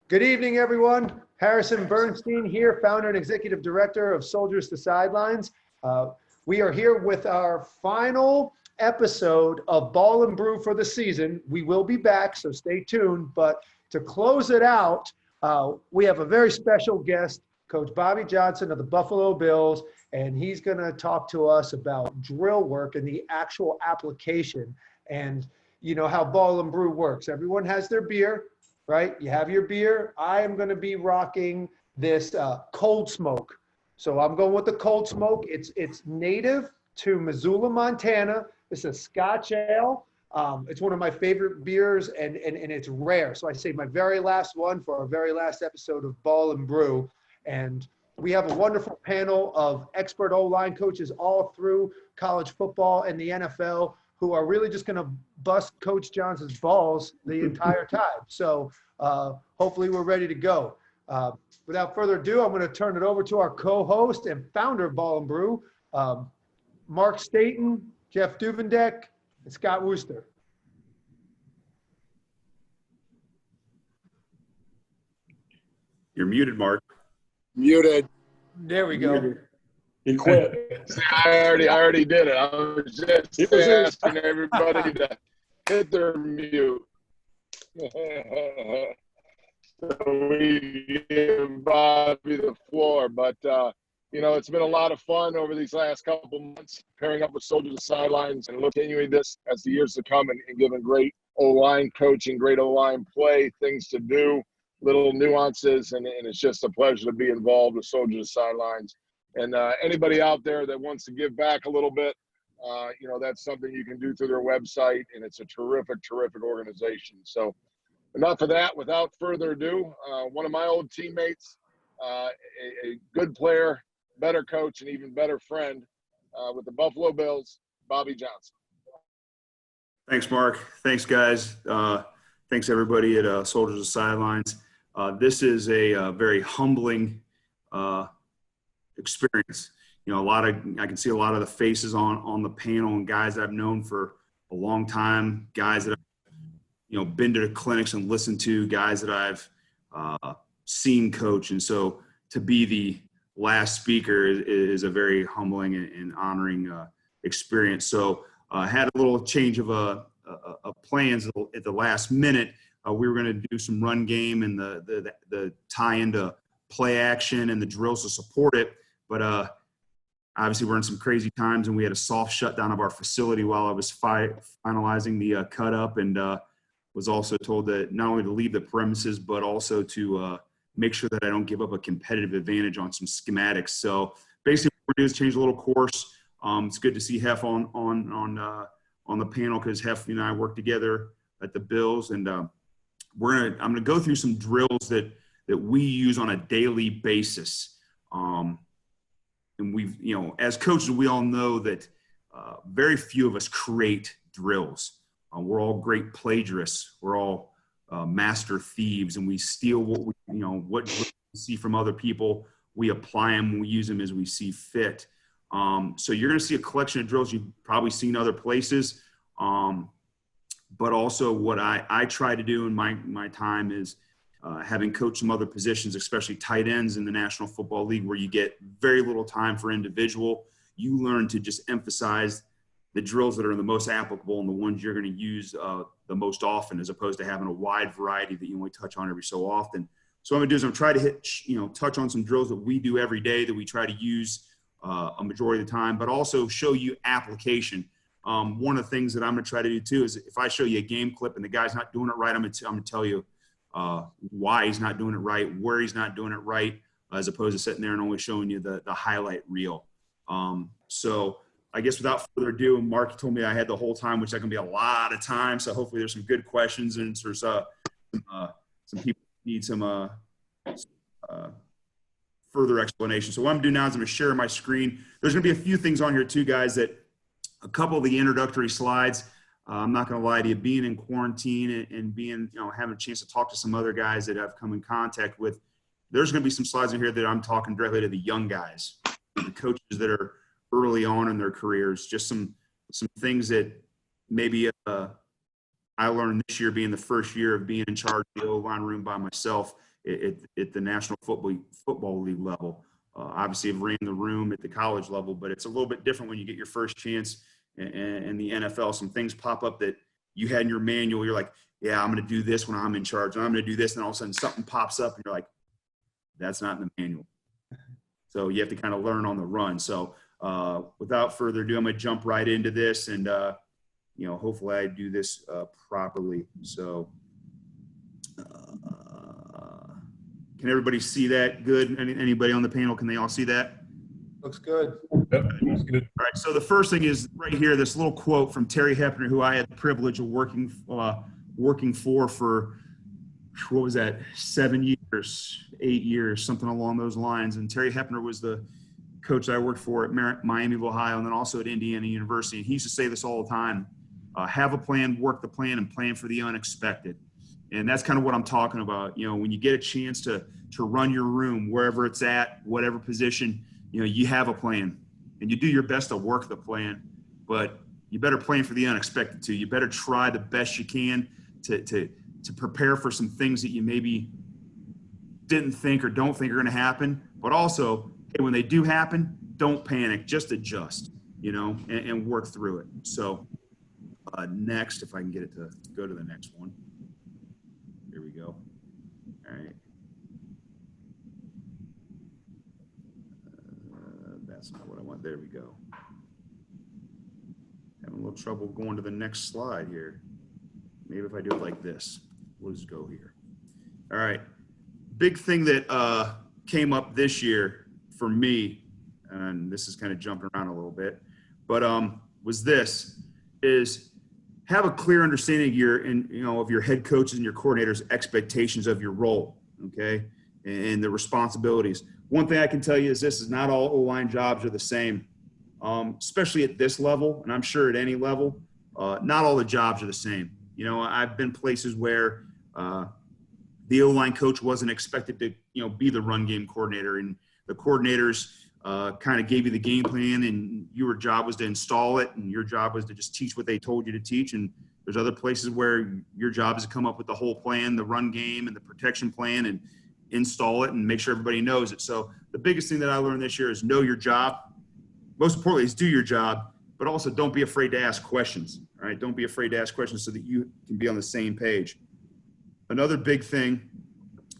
Good evening, everyone. Harrison Bernstein here, founder and executive director of Soldiers to Sidelines. We are here with our final episode of Ball N Brew for the season. We will be back, so stay tuned. But to close it out, we have a very special guest, Coach Bobby Johnson of the Buffalo Bills, and he's going to talk to us about drill work and the actual application and, you know, how Ball N Brew works. Everyone has their beer. Right? You have your beer. I am going to be rocking this cold smoke. So I'm going with the cold smoke. It's native to Missoula, Montana. It's a Scotch ale. It's one of my favorite beers, and it's rare. So I saved my very last one for our very last episode of Ball N Brew. And we have a wonderful panel of expert O-line coaches all through college football and the NFL who are really just going to bust Coach Johnson's balls the entire time. So hopefully we're ready to go. Without further ado, I'm going to turn it over to our co-host and founder of Ball N Brew, Mark Staten, Jeff Duvendeck, and Scott Wooster. You're muted, Mark. Muted. There we go. He quit. I already did it. I was just asking everybody to hit their mute. So we give Bobby the floor. But, you know, it's been a lot of fun over these last couple months, pairing up with Soldiers to Sidelines and continuing this as the years to come and giving great O-line coaching, great O-line play, things to do, little nuances. And it's just a pleasure to be involved with Soldiers to Sidelines. And anybody out there that wants to give back a little bit, you know, that's something you can do through their website, and it's a terrific, terrific organization. So enough of that. Without further ado, one of my old teammates, a good player, better coach, and even better friend with the Buffalo Bills, Bobby Johnson. Thanks, Mark. Thanks, guys. Thanks, everybody at Soldiers to Sidelines. This is a very humbling experience. You know, I can see a lot of the faces on the panel and guys that I've known for a long time, guys that I've, you know, been to the clinics and listened to, guys that I've seen coach. And so to be the last speaker is a very humbling and honoring experience. So I had a little change of plans at the last minute. We were going to do some run game and the tie into play action and the drills to support it. But obviously we're in some crazy times, and we had a soft shutdown of our facility while I was finalizing the cut up, and was also told that not only to leave the premises, but also to make sure that I don't give up a competitive advantage on some schematics. So basically what we're doing is change a little course. It's good to see Hef on the panel, because Hef and I work together at the Bills, and I'm gonna go through some drills that we use on a daily basis. And we've, you know, as coaches, we all know that very few of us create drills. We're all great plagiarists. We're all master thieves, and we steal what what we see from other people. We apply them, we use them as we see fit. So you're going to see a collection of drills you've probably seen other places. But also what I try to do in my time is having coached some other positions, especially tight ends in the National Football League, where you get very little time for individual. You learn to just emphasize the drills that are the most applicable and the ones you're going to use the most often, as opposed to having a wide variety that you only touch on every so often. So what I'm going to do is I'm trying to touch on some drills that we do every day that we try to use a majority of the time, but also show you application. One of the things that I'm going to try to do too is, if I show you a game clip and the guy's not doing it right, I'm going to tell you why he's not doing it right, where he's not doing it right, as opposed to sitting there and only showing you the highlight reel. So I guess without further ado, Mark told me I had the whole time, which is going to be a lot of time. So hopefully there's some good questions, and there's some people need some further explanation. So what I'm going to do now is I'm going to share my screen. There's going to be a few things on here too, guys, that a couple of the introductory slides. I'm not going to lie to you, being in quarantine and being, having a chance to talk to some other guys that I've come in contact with, there's going to be some slides in here that I'm talking directly to the young guys, the coaches that are early on in their careers, just some things that maybe I learned this year, being the first year of being in charge of the O-line room by myself, at the National Football League level. Obviously, I've ran the room at the college level, but it's a little bit different when you get your first chance in the NFL. Some things pop up that you had in your manual. You're like, yeah, I'm going to do this when I'm in charge, and I'm going to do this. And all of a sudden something pops up and you're like, that's not in the manual. So you have to kind of learn on the run. So without further ado, I'm going to jump right into this, and hopefully I do this properly. So can everybody see that good? Anybody on the panel, can they all see that? Looks good. Yep, that's good. All right, so the first thing is right here, this little quote from Terry Hepner, who I had the privilege of working for, what was that, 7 years, 8 years, something along those lines. And Terry Hepner was the coach that I worked for at Miami of Ohio, and then also at Indiana University. And he used to say this all the time, have a plan, work the plan, and plan for the unexpected. And that's kind of what I'm talking about. When you get a chance to run your room, wherever it's at, whatever position, you have a plan, and you do your best to work the plan, but you better plan for the unexpected too. You better try the best you can to prepare for some things that you maybe didn't think or don't think are going to happen. But also, hey, when they do happen, don't panic, just adjust, and work through it. So next, if I can get it to go to the next one. Here we go. All right. That's not what I want. There we go. Having a little trouble going to the next slide here. Maybe if I do it like this, we'll just go here. All right. Big thing that came up this year for me, and this is kind of jumping around a little bit, but is have a clear understanding of your head coaches and your coordinators' expectations of your role, okay, and the responsibilities. One thing I can tell you is this is not all O-line jobs are the same, especially at this level, and I'm sure at any level, not all the jobs are the same. I've been places where the O-line coach wasn't expected to, be the run game coordinator, and the coordinators kind of gave you the game plan, and your job was to install it, and your job was to just teach what they told you to teach. And there's other places where your job is to come up with the whole plan, the run game and the protection plan, and install it and make sure everybody knows it. So the biggest thing that I learned this year is know your job. Most importantly is do your job, but also don't be afraid to ask questions. All right, don't be afraid to ask questions so that you can be on the same page. Another big thing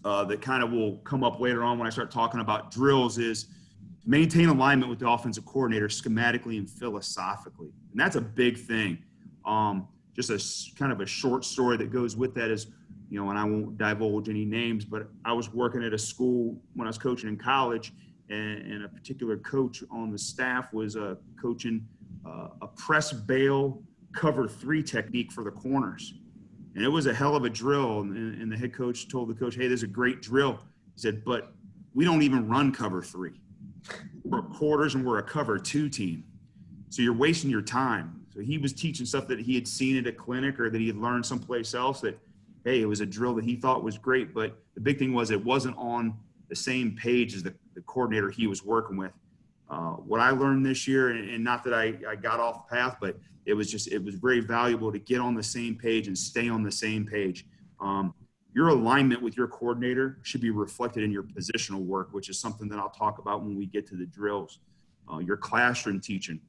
that kind of will come up later on when I start talking about drills is maintain alignment with the offensive coordinator schematically and philosophically. And that's a big thing. Just a kind of a short story that goes with that is, and I won't divulge any names, but I was working at a school when I was coaching in college, and a particular coach on the staff was coaching a press bail cover 3 technique for the corners. And it was a hell of a drill. And the head coach told the coach, hey, this is a great drill. He said, but we don't even run cover 3. We're quarters and we're a cover 2 team. So you're wasting your time. So he was teaching stuff that he had seen at a clinic or that he had learned someplace else that, hey, it was a drill that he thought was great. But the big thing was it wasn't on the same page as the coordinator he was working with. What I learned this year, and not that I got off the path, but it was very valuable to get on the same page and stay on the same page. Your alignment with your coordinator should be reflected in your positional work, which is something that I'll talk about when we get to the drills. Your classroom teaching,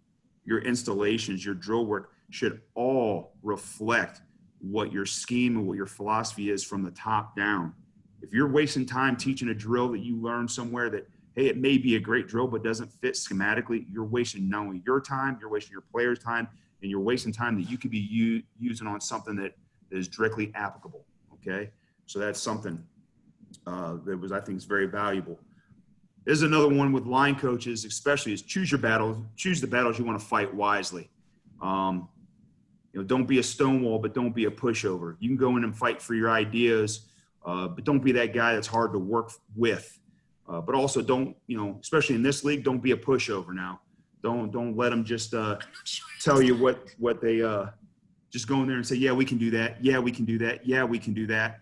your installations, your drill work should all reflect what your scheme and what your philosophy is from the top down. If you're wasting time teaching a drill that you learned somewhere that, hey, it may be a great drill but doesn't fit schematically, you're wasting not only your time, you're wasting your players' time, and you're wasting time that you could be using on something that is directly applicable, okay? So that's something that was, I think, is very valuable. There's another one with line coaches, especially, is choose your battles. Choose the battles you want to fight wisely. Don't be a stonewall, but don't be a pushover. You can go in and fight for your ideas, but don't be that guy that's hard to work with. But also don't, especially in this league, don't be a pushover now. Don't let them just tell you what they just go in there and say, yeah, we can do that. Yeah, we can do that. Yeah, we can do that.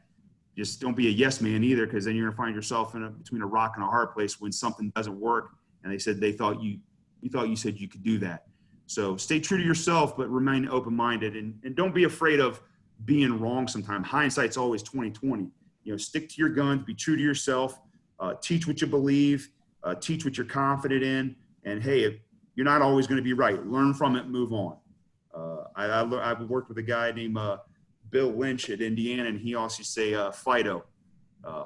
Just don't be a yes man either, because then you're going to find yourself between a rock and a hard place when something doesn't work and they said you said you could do that. So stay true to yourself, but remain open-minded, and don't be afraid of being wrong sometimes. Hindsight's always 20/20. stick to your guns, be true to yourself, teach what you believe, teach what you're confident in. And hey, if you're not always going to be right, learn from it, move on. I've worked with a guy named Bill Lynch at Indiana, and he also say, Fido,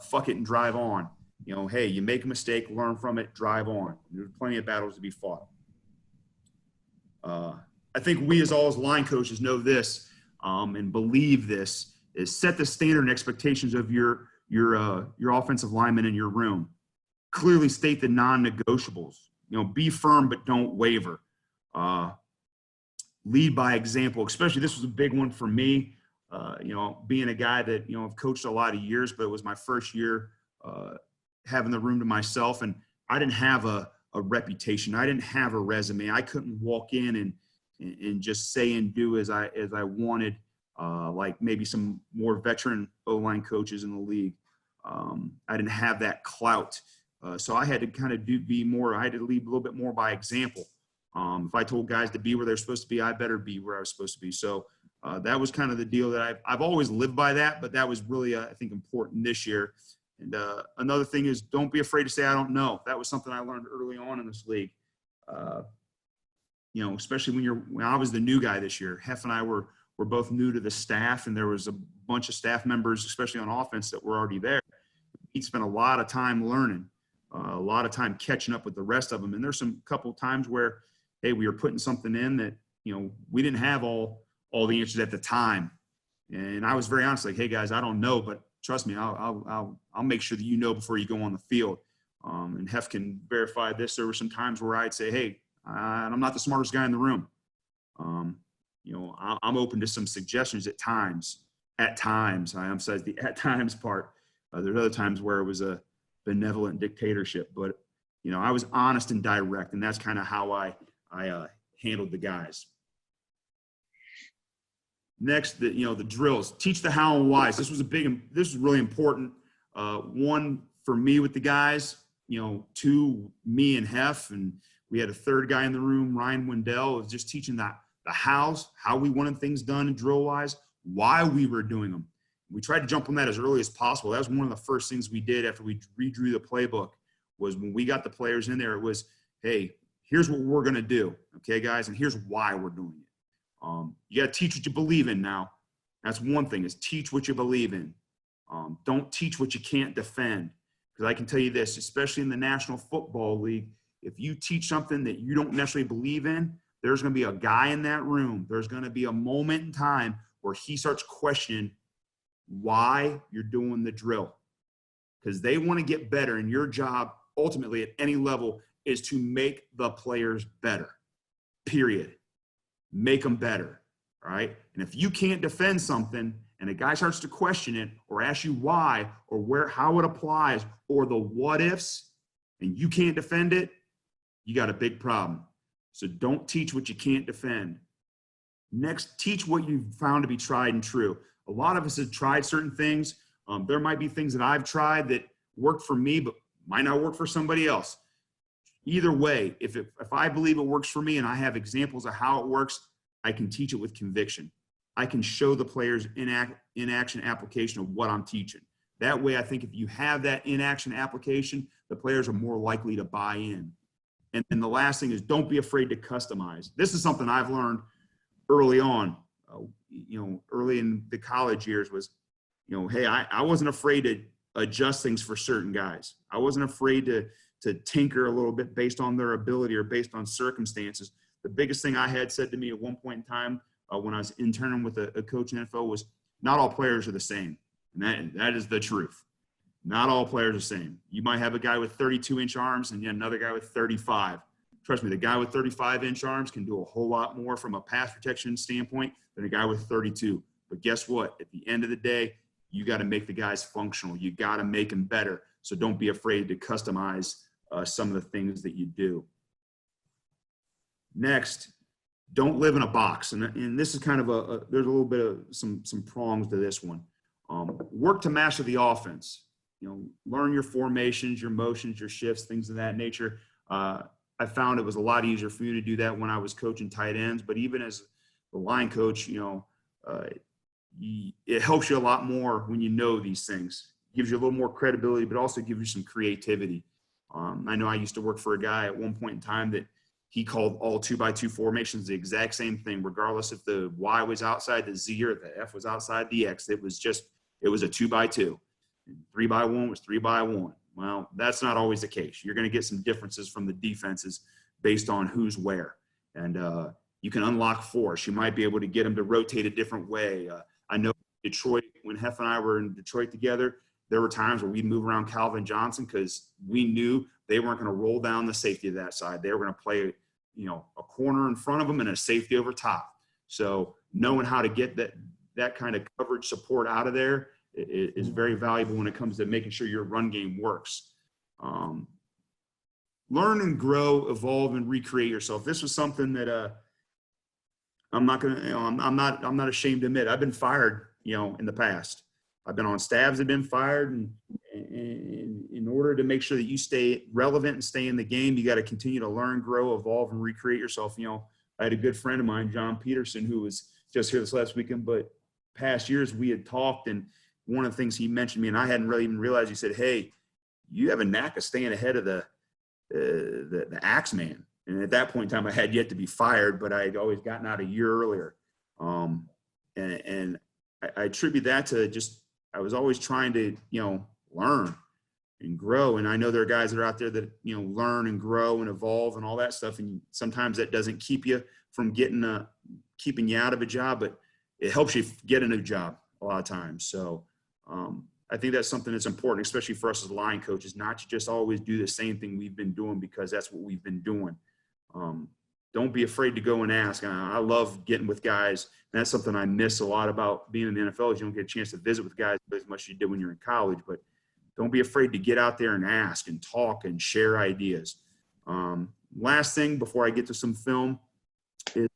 fuck it and drive on. Hey, you make a mistake, learn from it, drive on. There's plenty of battles to be fought. I think we as line coaches know this and believe this, is set the standard and expectations of your offensive linemen in your room. Clearly state the non-negotiables. Be firm but don't waver. Lead by example. Especially this was a big one for me. Being a guy that I've coached a lot of years, but it was my first year having the room to myself, and I didn't have a reputation. I didn't have a resume. I couldn't walk in and just say and do as I wanted, like maybe some more veteran O-line coaches in the league. I didn't have that clout. So I had to kind of I had to lead a little bit more by example. If I told guys to be where they're supposed to be, I better be where I was supposed to be. So that was kind of the deal that I've always lived by that, but that was really, I think, important this year. And another thing is, don't be afraid to say, I don't know. That was something I learned early on in this league. Especially when I was the new guy this year. Hef and I were both new to the staff, and there was a bunch of staff members, especially on offense, that were already there. He spent a lot of time learning, a lot of time catching up with the rest of them. And there's some couple times where, hey, we were putting something in that, we didn't have all the answers at the time. And I was very honest, like, hey guys, I don't know, but trust me, I'll make sure that before you go on the field. And Hef can verify this. There were some times where I'd say, hey, I'm not the smartest guy in the room. I'm open to some suggestions at times. At times, I emphasize the at times part. There's other times where it was a benevolent dictatorship, but I was honest and direct, and that's kind of how I handled the guys. Next, the drills. Teach the how and whys. This was really important. One for me with the guys. Two, me and Hef, and we had a third guy in the room, Ryan Wendell, was just teaching the hows, how we wanted things done and drill wise, why we were doing them. We tried to jump on that as early as possible. That was one of the first things we did after we redrew the playbook. Was when we got the players in there, it was, hey, here's what we're going to do. Okay, guys, and here's why we're doing it. You got to teach what you believe in now. That's one thing, is teach what you believe in. Don't teach what you can't defend. Because I can tell you this, especially in the National Football League, if you teach something that you don't necessarily believe in, there's going to be a guy in that room. There's going to be a moment in time where he starts questioning why you're doing the drill. Because they want to get better, and your job ultimately at any level is to make the players better, period. Make them better, all right? And if you can't defend something and a guy starts to question it or ask you why or how it applies or the what ifs, and you can't defend it, you got a big problem. So don't teach what you can't defend. Next, teach what you've found to be tried and true. A lot of us have tried certain things. There might be things that I've tried that worked for me, but might not work for somebody else. Either way, if I believe it works for me and I have examples of how it works, I can teach it with conviction. I can show the players in-action application of what I'm teaching. That way, I think if you have that in-action application, the players are more likely to buy in. And then the last thing is, don't be afraid to customize. This is something I've learned early on, early in the college years was, hey, I wasn't afraid to adjust things for certain guys. I wasn't afraid to tinker a little bit based on their ability or based on circumstances. The biggest thing I had said to me at one point in time when I was interning with a coach in NFL was, not all players are the same. And that is the truth. Not all players are the same. You might have a guy with 32-inch arms and yet another guy with 35. Trust me, the guy with 35-inch arms can do a whole lot more from a pass protection standpoint than a guy with 32. But guess what? At the end of the day, you got to make the guys functional. You got to make them better. So don't be afraid to customize some of the things that you do. Next, don't live in a box. And this is kind of there's a little bit of some prongs to this one. Work to master the offense. Learn your formations, your motions, your shifts, things of that nature. I found it was a lot easier for me to do that when I was coaching tight ends. But even as the line coach, it helps you a lot more when you know these things. gives you a little more credibility, but also gives you some creativity. I know I used to work for a guy at one point in time that he called all 2x2 formations the exact same thing, regardless if the Y was outside the Z or the F was outside the X. It was a 2x2. 3x1 was 3x1. Well, that's not always the case. You're going to get some differences from the defenses based on who's where. And you can unlock force. You might be able to get them to rotate a different way. I know Detroit, when Hef and I were in Detroit together, there were times where we'd move around Calvin Johnson because we knew they weren't going to roll down the safety of that side. They were going to play, a corner in front of them and a safety over top. So knowing how to get that kind of coverage support out of there is very valuable when it comes to making sure your run game works. Learn and grow, evolve, and recreate yourself. This was something that I'm not ashamed to admit. I've been fired, in the past. I've been on staffs that have been fired, and in order to make sure that you stay relevant and stay in the game, you got to continue to learn, grow, evolve, and recreate yourself. I had a good friend of mine, John Peterson, who was just here this last weekend, but past years we had talked, and one of the things he mentioned to me, and I hadn't really even realized, he said, "Hey, you have a knack of staying ahead of the axe man." And at that point in time, I had yet to be fired, but I had always gotten out a year earlier. And I attribute that to just, I was always trying to, learn and grow. And I know there are guys that are out there that, learn and grow and evolve and all that stuff. And sometimes that doesn't keep you from keeping you out of a job, but it helps you get a new job a lot of times. So I think that's something that's important, especially for us as line coaches, not to just always do the same thing we've been doing because that's what we've been doing. Don't be afraid to go and ask. I love getting with guys. And that's something I miss a lot about being in the NFL is you don't get a chance to visit with guys as much as you did when you're in college. But don't be afraid to get out there and ask and talk and share ideas. Last thing before I get to some film is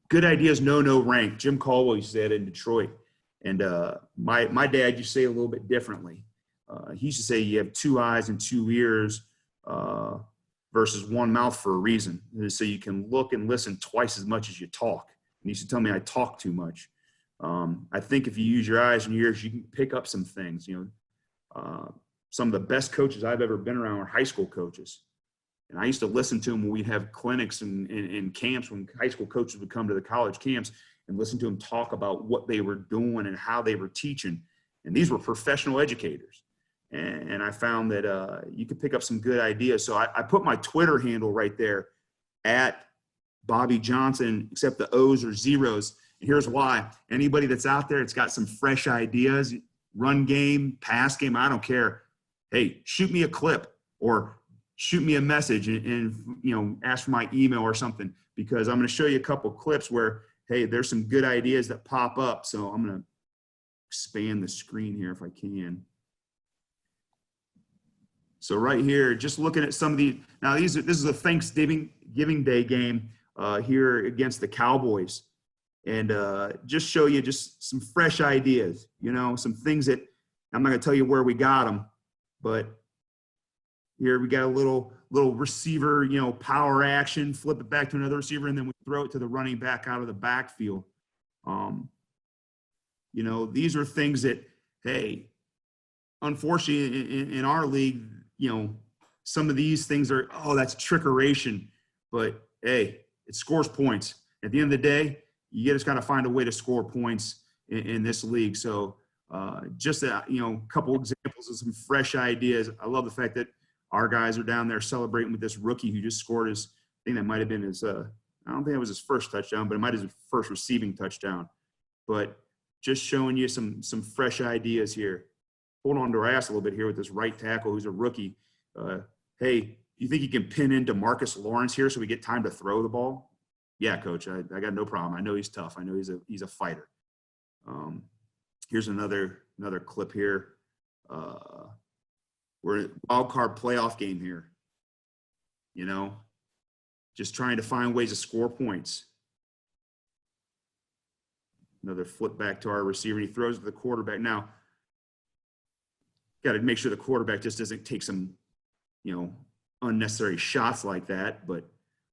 good ideas, no rank. Jim Caldwell used to say that in Detroit. And my dad used to say it a little bit differently. He used to say you have 2 eyes and 2 ears versus 1 mouth for a reason. So you can look and listen twice as much as you talk. And he used to tell me I talk too much. I think if you use your eyes and your ears, you can pick up some things. Some of the best coaches I've ever been around are high school coaches. And I used to listen to them when we'd have clinics and camps when high school coaches would come to the college camps and listen to them talk about what they were doing and how they were teaching. And these were professional educators. And I found that you could pick up some good ideas. So I put my Twitter handle right there at Bobby Johnson, except the O's or zeros. And here's why. Anybody that's out there, it's got some fresh ideas, run game, pass game, I don't care. Hey, shoot me a clip or shoot me a message and ask for my email or something, because I'm going to show you a couple clips where, hey, there's some good ideas that pop up. So I'm going to expand the screen here if I can. So right here, just looking at some of the, now this is a Thanksgiving Day game here against the Cowboys. And just show you just some fresh ideas, some things that, I'm not gonna tell you where we got them, but here we got a little receiver, power action, flip it back to another receiver, and then we throw it to the running back out of the backfield. These are things that, hey, unfortunately in our league, some of these things are, that's trickeration, but hey, it scores points. At the end of the day, you just got to find a way to score points in this league. So just a couple examples of some fresh ideas. I love the fact that our guys are down there celebrating with this rookie who just scored his, I think that might have been his, I don't think it was his first touchdown, but it might have been his first receiving touchdown. But just showing you some fresh ideas here. Hold on to our ass a little bit here with this right tackle who's a rookie. Hey, you think you can pin into Marcus Lawrence here so we get time to throw the ball? Yeah, coach, I got no problem. I know he's tough. I know he's a fighter. Here's another clip here. We're in a wild card playoff game here. Just trying to find ways to score points. Another flip back to our receiver. He throws to the quarterback. Now, got to make sure the quarterback just doesn't take some, unnecessary shots like that. But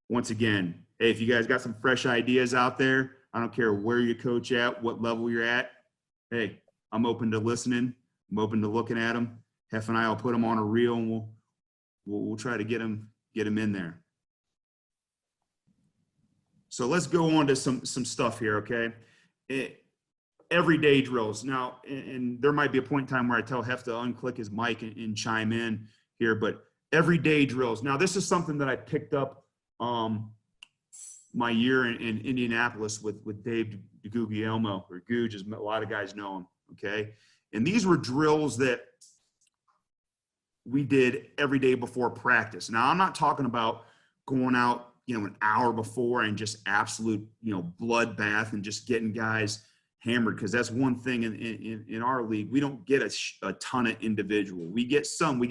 once again, hey, if you guys got some fresh ideas out there, I don't care where you coach at, what level you're at. Hey, I'm open to listening. I'm open to looking at them. Hef and I will put them on a reel, and we'll try to get them in there. So let's go on to some stuff here, okay? Everyday drills. Now, and there might be a point in time where I tell Hef to unclick his mic and chime in here, but everyday drills. Now, this is something that I picked up my year in Indianapolis with Dave DeGuglielmo, or Googe, as a lot of guys know him, okay? And these were drills that we did every day before practice. Now, I'm not talking about going out, an hour before and just absolute, bloodbath and just getting guys hammered, because that's one thing in our league. We don't get a ton of individual. We get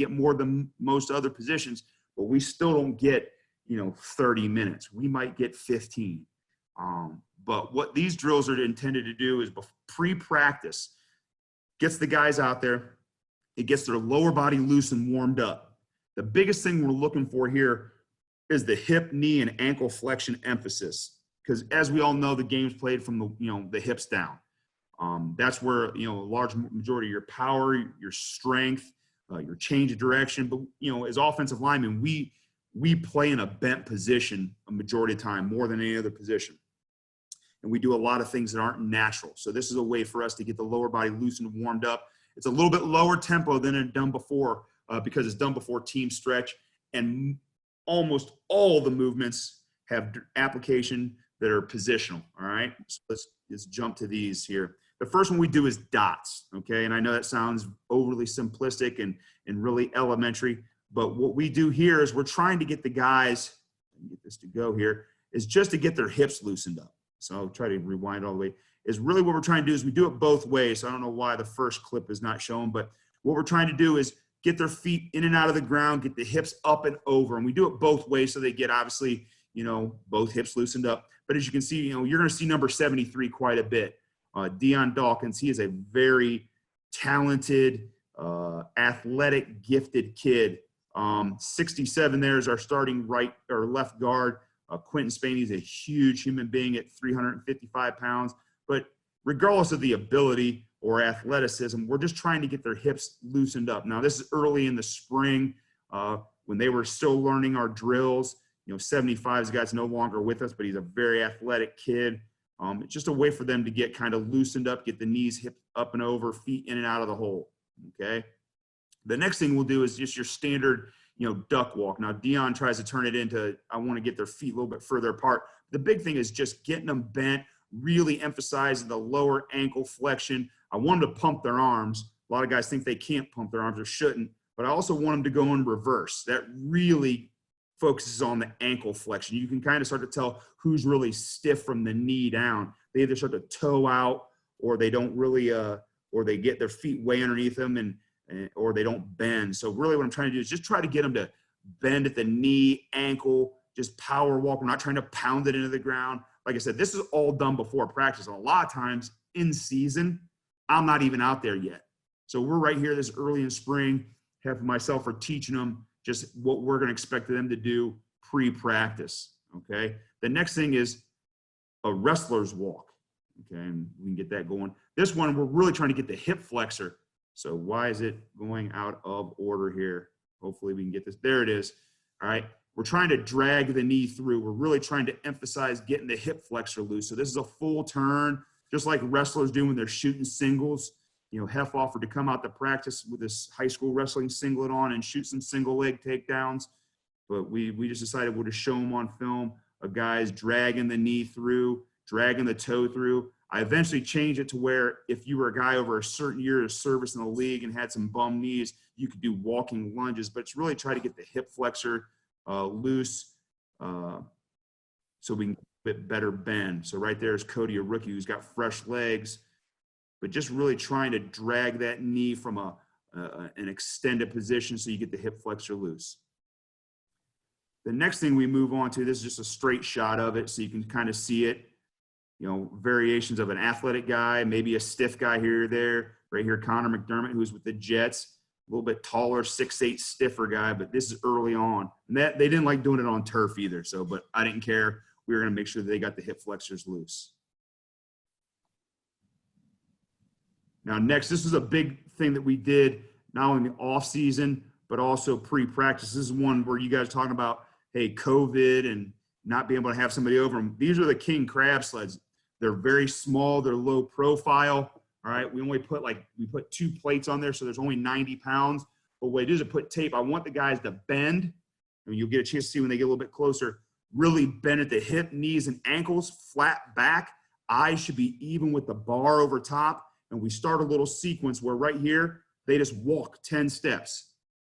more than most other positions, but we still don't get 30 minutes. We might get 15. But what these drills are intended to do is pre-practice, gets the guys out there, it gets their lower body loose and warmed up. The biggest thing we're looking for here is the hip, knee, and ankle flexion emphasis, because as we all know, the game's played from the hips down. That's where a large majority of your power, your strength, your change of direction. But as offensive linemen, we play in a bent position a majority of the time, more than any other position, and we do a lot of things that aren't natural. So this is a way for us to get the lower body loose and warmed up. It's a little bit lower tempo than it's done before, because it's done before team stretch, and almost all the movements have application that are positional. All right, so let's jump to these here. The first one we do is dots, okay? And I know that sounds overly simplistic and really elementary, but what we do here is we're trying to get the guys, get this to go here, is just to get their hips loosened up. So I'll try to rewind all the way. Is really what we're trying to do is we do it both ways. So I don't know why the first clip is not shown, but what we're trying to do is get their feet in and out of the ground, get the hips up and over. And we do it both ways so they get, obviously, both hips loosened up. But as you can see, you're going to see number 73 quite a bit. Deion Dawkins, he is a very talented, athletic, gifted kid. 67 there is our starting right or left guard. Quentin Spaney is a huge human being at 355 pounds. But regardless of the ability or athleticism, we're just trying to get their hips loosened up. Now, this is early in the spring when they were still learning our drills. 75 is a guy that's no longer with us, but he's a very athletic kid. It's just a way for them to get kind of loosened up, get the knees hip up and over, feet in and out of the hole, okay? The next thing we'll do is just your standard, duck walk. Now, Deion tries to turn it into, I want to get their feet a little bit further apart. The big thing is just getting them bent, really emphasizing the lower ankle flexion. I want them to pump their arms. A lot of guys think they can't pump their arms or shouldn't, but I also want them to go in reverse. That really focuses on the ankle flexion. You can kind of start to tell who's really stiff from the knee down. They either start to toe out, or they don't really, or they get their feet way underneath them, or they don't bend. So really what I'm trying to do is just try to get them to bend at the knee, ankle, just power walk. We're not trying to pound it into the ground. Like I said, this is all done before practice. And a lot of times in season, I'm not even out there yet. So we're right here this early in spring. Hef and myself are teaching them just what we're going to expect them to do pre-practice, okay? The next thing is a wrestler's walk, okay? And we can get that going. This one, we're really trying to get the hip flexor. So why is it going out of order here? Hopefully we can get this. There it is, all right? We're trying to drag the knee through. We're really trying to emphasize getting the hip flexor loose. So this is a full turn, just like wrestlers do when they're shooting singles. Hef offered to come out to practice with this high school wrestling singlet on and shoot some single leg takedowns. But we just decided we'll just show them on film of guys dragging the knee through, dragging the toe through. I eventually changed it to where if you were a guy over a certain year of service in the league and had some bum knees, you could do walking lunges. But it's really try to get the hip flexor loose so we can get a bit better bend. So right there is Cody, a rookie who's got fresh legs, but just really trying to drag that knee from an extended position so you get the hip flexor loose. The next thing we move on to, this is just a straight shot of it so you can kind of see it. Variations of an athletic guy, maybe a stiff guy here or there. Right here, Connor McDermott, who's with the Jets, a little bit taller, 6'8", stiffer guy, but this is early on. And they didn't like doing it on turf either, but I didn't care. We were going to make sure that they got the hip flexors loose. Now, next, this is a big thing that we did not only in the off season, but also pre-practice. This is one where you guys are talking about, hey, COVID and not being able to have somebody over them. These are the king crab sleds. They're very small. They're low profile. All right. We only put we put 2 plates on there. So there's only 90 pounds. But what I do is I put tape. I want the guys to bend. And you'll get a chance to see when they get a little bit closer, really bend at the hip, knees, and ankles, flat back. Eyes should be even with the bar over top. And we start a little sequence where right here, they just walk 10 steps,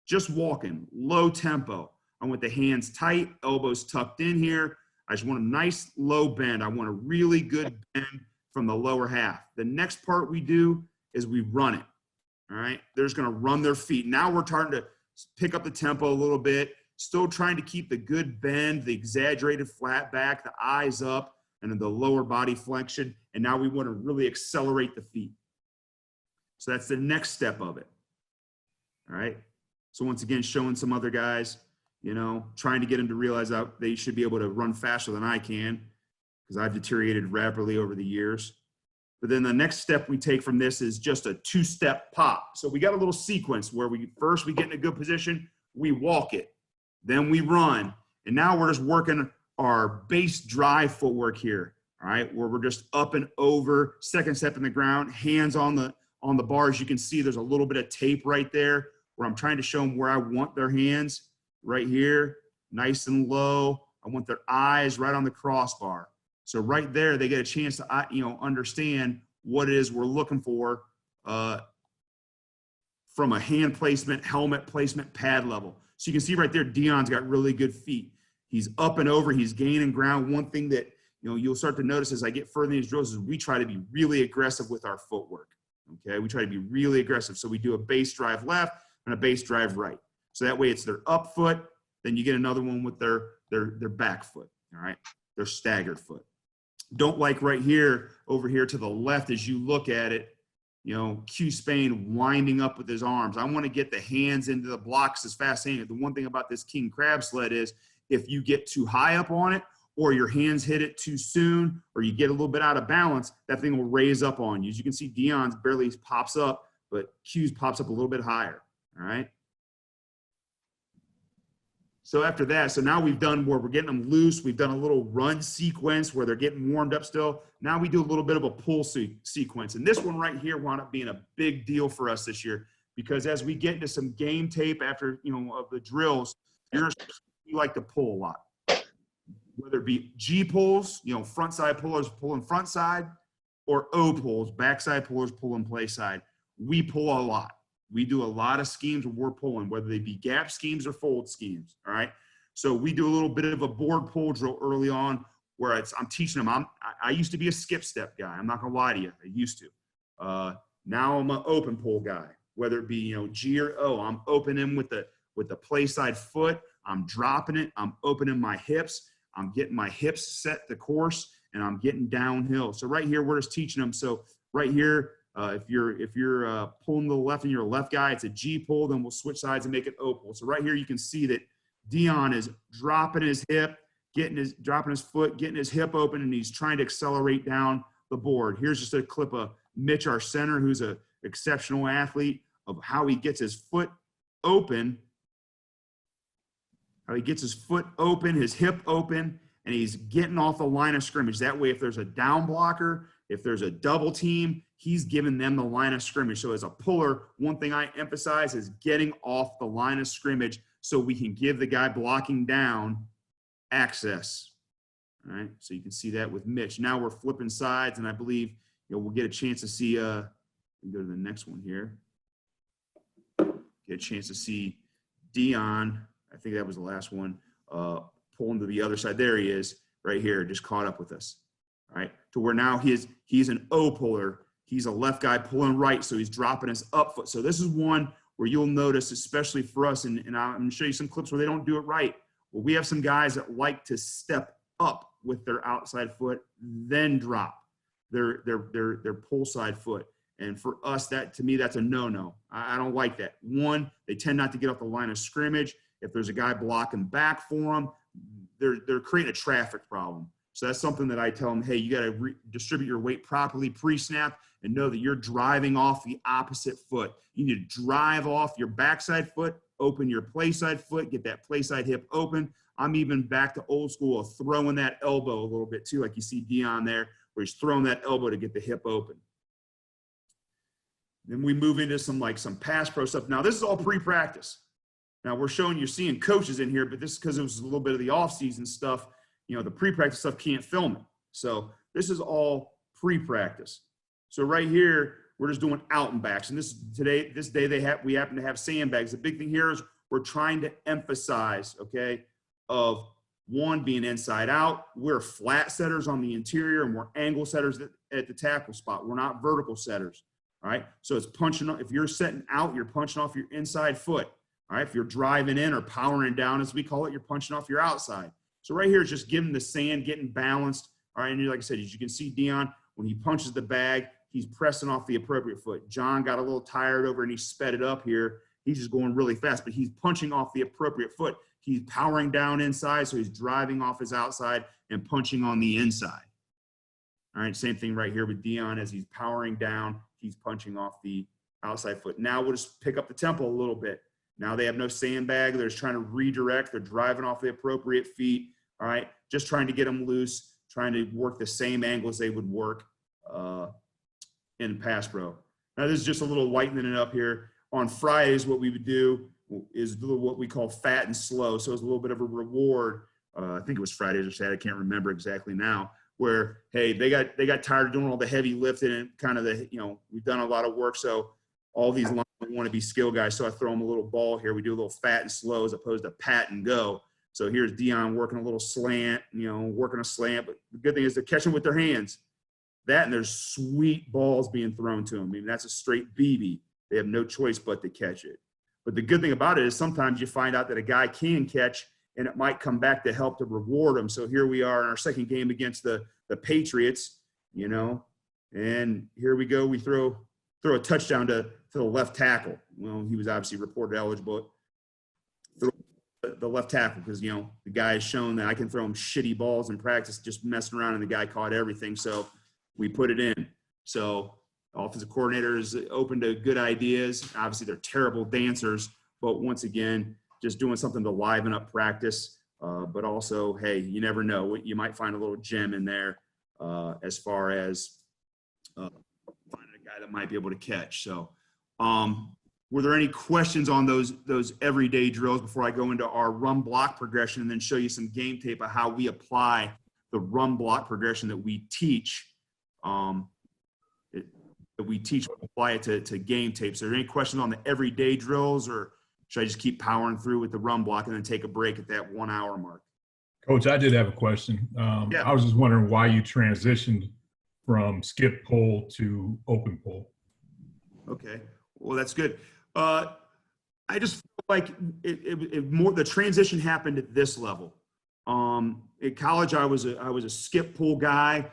just walking, low tempo. I want the hands tight, elbows tucked in here. I just want a nice low bend. I want a really good bend from the lower half. The next part we do is we run it, all right? They're just gonna run their feet. Now we're starting to pick up the tempo a little bit, still trying to keep the good bend, the exaggerated flat back, the eyes up, and then the lower body flexion. And now we wanna really accelerate the feet. So that's the next step of it, all right? So once again, showing some other guys, you know, trying to get them to realize that they should be able to run faster than I can because I've deteriorated rapidly over the years. But then the next step we take from this is just a 2-step pop. So we got a little sequence where we get in a good position, we walk it, then we run. And now we're just working our base drive footwork here, all right, where we're just up and over, second step in the ground, hands on the bars. You can see there's a little bit of tape right there where I'm trying to show them where I want their hands. Right here, nice and low. I want their eyes right on the crossbar. So right there, they get a chance to, you know, understand what it is we're looking for from a hand placement, helmet placement, pad level. So you can see right there, Dion's got really good feet. He's up and over, he's gaining ground. One thing that, you know, you'll start to notice as I get further in these drills is we try to be really aggressive with our footwork, okay? We try to be really aggressive. So we do a base drive left and a base drive right. So that way it's their up foot, then you get another one with their back foot, all right? Their staggered foot. Don't like right here, over here to the left as you look at it, you know, Q Spain winding up with his arms. I want to get the hands into the blocks as fast as I can. The one thing about this king crab sled is if you get too high up on it or your hands hit it too soon or you get a little bit out of balance, that thing will raise up on you. As you can see, Dion's barely pops up, but Q's pops up a little bit higher, all right? So after that, so now we've done where we're getting them loose. We've done a little run sequence where they're getting warmed up still. Now we do a little bit of a pull sequence. And this one right here wound up being a big deal for us this year because as we get into some game tape after, you know, of the drills, you like to pull a lot. Whether it be G pulls, you know, front side pullers pulling front side, or O pulls, backside pullers pulling play side. We pull a lot. We do a lot of schemes where we're pulling, whether they be gap schemes or fold schemes, all right? So we do a little bit of a board pull drill early on where I'm teaching them. I used to be a skip step guy. I'm not gonna lie to you, I used to. Now I'm an open pull guy, whether it be, you know, G or O. I'm opening with the play side foot. I'm dropping it. I'm opening my hips. I'm getting my hips set the course, and I'm getting downhill. So right here, we're just teaching them. So right here, if you're pulling to the left and you're a left guy, it's a G pull, then we'll switch sides and make it O pull. So right here you can see that Dion is dropping his hip, dropping his foot, getting his hip open, and he's trying to accelerate down the board. Here's just a clip of Mitch, our center, who's an exceptional athlete, of how he gets his foot open, his hip open, and he's getting off the line of scrimmage. That way, if there's a down blocker, if there's a double team, he's giving them the line of scrimmage. So as a puller, one thing I emphasize is getting off the line of scrimmage so we can give the guy blocking down access. All right, so you can see that with Mitch. Now we're flipping sides, and I believe, you know, we'll get a chance to see, go to the next one here. Get a chance to see Dion, I think that was the last one, pulling to the other side. There he is, right here, just caught up with us. All right, to where now he's an O puller. He's a left guy pulling right, so he's dropping his up foot. So this is one where you'll notice, especially for us, and I'm going to show you some clips where they don't do it right. Well, we have some guys that like to step up with their outside foot, then drop their pull side foot. And for us, that, to me, that's a no-no. I don't like that. One, they tend not to get off the line of scrimmage. If there's a guy blocking back for them, they're creating a traffic problem. So that's something that I tell them, hey, you got to distribute your weight properly pre-snap and know that you're driving off the opposite foot. You need to drive off your backside foot, open your play side foot, get that play side hip open. I'm even back to old school of throwing that elbow a little bit too, like you see Dion there, where he's throwing that elbow to get the hip open. Then we move into some pass pro stuff. Now, this is all pre-practice. Now, we're showing you're seeing coaches in here, but this is because it was a little bit of the off-season stuff. You know, the pre-practice stuff can't film it. So this is all pre-practice. So right here, we're just doing out and backs. And this day we happen to have sandbags. The big thing here is we're trying to emphasize, okay, of one being inside out. We're flat setters on the interior and we're angle setters at the tackle spot. We're not vertical setters. All right. So it's punching. If you're setting out, you're punching off your inside foot. All right. If you're driving in or powering down, as we call it, you're punching off your outside. So right here is just giving the sand, getting balanced. All right. And like I said, as you can see, Dion, when he punches the bag, he's pressing off the appropriate foot. John got a little tired over and he sped it up here. He's just going really fast, but he's punching off the appropriate foot. He's powering down inside, so he's driving off his outside and punching on the inside. All right, same thing right here with Dion. As he's powering down, he's punching off the outside foot. Now we'll just pick up the tempo a little bit. Now they have no sandbag. They're just trying to redirect. They're driving off the appropriate feet. All right, just trying to get them loose, trying to work the same angles they would work in pass pro. Now this is just a little lightening it up here. On Fridays, what we would do is what we call fat and slow. So it's a little bit of a reward. I think it was Fridays or Saturday. I can't remember exactly now. Where, hey, they got tired of doing all the heavy lifting and kind of we've done a lot of work. So all these linemen want to be skill guys. So I throw them a little ball here. We do a little fat and slow as opposed to pat and go. So here's Dion working a little slant, working a slant. But the good thing is they're catching with their hands. That and there's sweet balls being thrown to them. I mean, that's a straight BB. They have no choice but to catch it. But the good thing about it is sometimes you find out that a guy can catch and it might come back to help to reward him. So here we are in our second game against the Patriots, and here we go. We throw a touchdown to the left tackle. Well, he was obviously reported eligible. Throw the left tackle because, the guy has shown that I can throw him shitty balls in practice, just messing around, and the guy caught everything. So we put it in. So the offensive coordinator is open to good ideas. Obviously, they're terrible dancers, but once again, just doing something to liven up practice. But also, hey, you never know. You might find a little gem in there as far as finding a guy that might be able to catch. So were there any questions on those everyday drills before I go into our run block progression and then show you some game tape of how we apply the run block progression that we teach? Apply it to game tapes. Are there any questions on the everyday drills, or should I just keep powering through with the run block and then take a break at that 1 hour mark? Coach, I did have a question. Yeah. I was just wondering why you transitioned from skip pull to open pull. Okay, well, that's good. I just feel like the transition happened at this level. At college, I was a skip pull guy.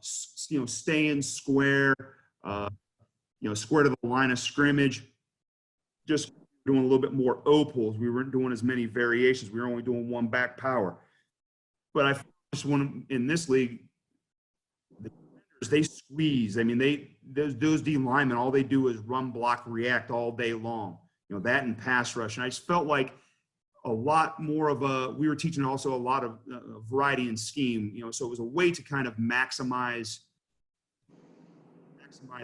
Staying square, square to the line of scrimmage, just doing a little bit more O-pulls. We weren't doing as many variations. We were only doing one back power. But I just want in this league, the defenders, they squeeze. I mean, those D linemen, all they do is run, block, react all day long. That and pass rush. And I just felt like a lot more of we were teaching also a lot of variety in scheme, so it was a way to kind of maximize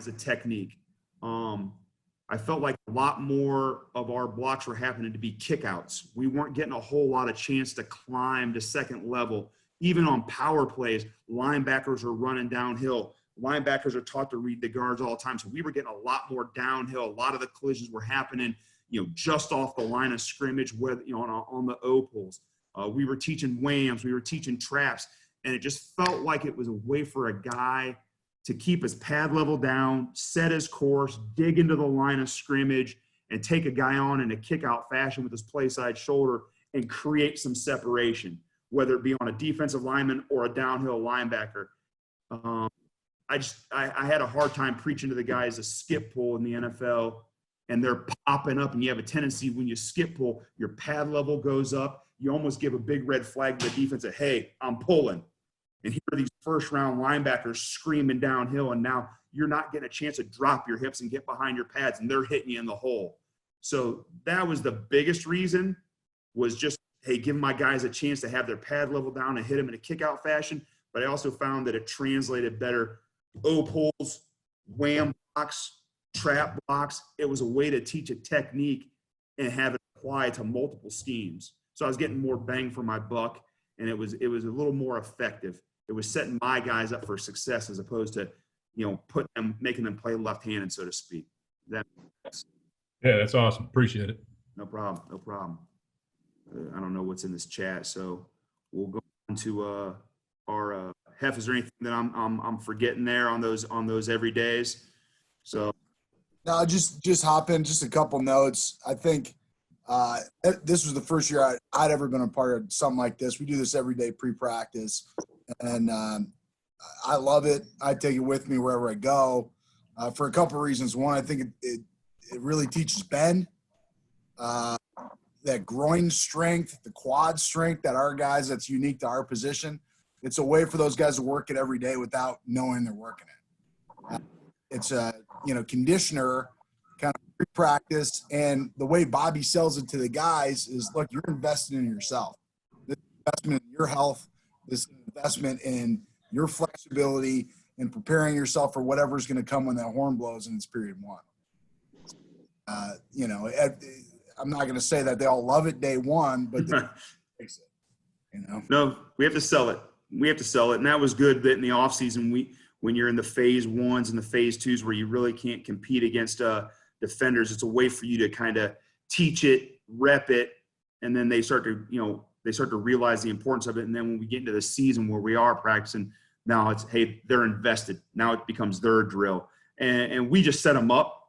the technique. I felt like a lot more of our blocks were happening to be kickouts. We weren't getting a whole lot of chance to climb to second level. Even on power plays, linebackers are running downhill. Linebackers are taught to read the guards all the time. So we were getting a lot more downhill. A lot of the collisions were happening just off the line of scrimmage, whether on the O-pulls. We were teaching whams, we were teaching traps, and it just felt like it was a way for a guy to keep his pad level down, set his course, dig into the line of scrimmage, and take a guy on in a kick-out fashion with his play side shoulder and create some separation, whether it be on a defensive lineman or a downhill linebacker. I had a hard time preaching to the guys a skip pull in the NFL, and they're popping up, and you have a tendency when you skip pull, your pad level goes up. You almost give a big red flag to the defense that, hey, I'm pulling. And here are these first round linebackers screaming downhill, and now you're not getting a chance to drop your hips and get behind your pads, and they're hitting you in the hole. So that was the biggest reason, was just, hey, give my guys a chance to have their pad level down and hit them in a kick out fashion. But I also found that it translated better O-pulls, wham blocks, trap blocks. It was a way to teach a technique and have it apply to multiple schemes. So I was getting more bang for my buck, and it was a little more effective. It was setting my guys up for success as opposed to, making them play left-handed, so to speak. Yeah, that's awesome. Appreciate it. No problem. No problem. I don't know what's in this chat, so we'll go on to our Hef. Is there anything that I'm forgetting there on those everydays? So No, just hop in. Just a couple notes. I think this was the first year I'd ever been a part of something like this. We do this every day pre-practice, and I love it. I take it with me wherever I go for a couple of reasons. One, I think it really teaches bend, that groin strength, the quad strength that our guys, that's unique to our position. It's a way for those guys to work it every day without knowing they're working it. It's a conditioner kind of pre-practice, and the way Bobby sells it to the guys is, look, you're investing in yourself. This investment in your health, this investment in your flexibility, and preparing yourself for whatever's going to come when that horn blows and it's period one. I'm not going to say that they all love it day one, but they fix it. No, we have to sell it. And that was good that in the off season, when you're in the phase ones and the phase twos where you really can't compete against defenders, it's a way for you to kind of teach it, rep it, and then they start to realize the importance of it. And then when we get into the season where we are practicing, now it's, hey, they're invested. Now it becomes their drill. And we just set them up,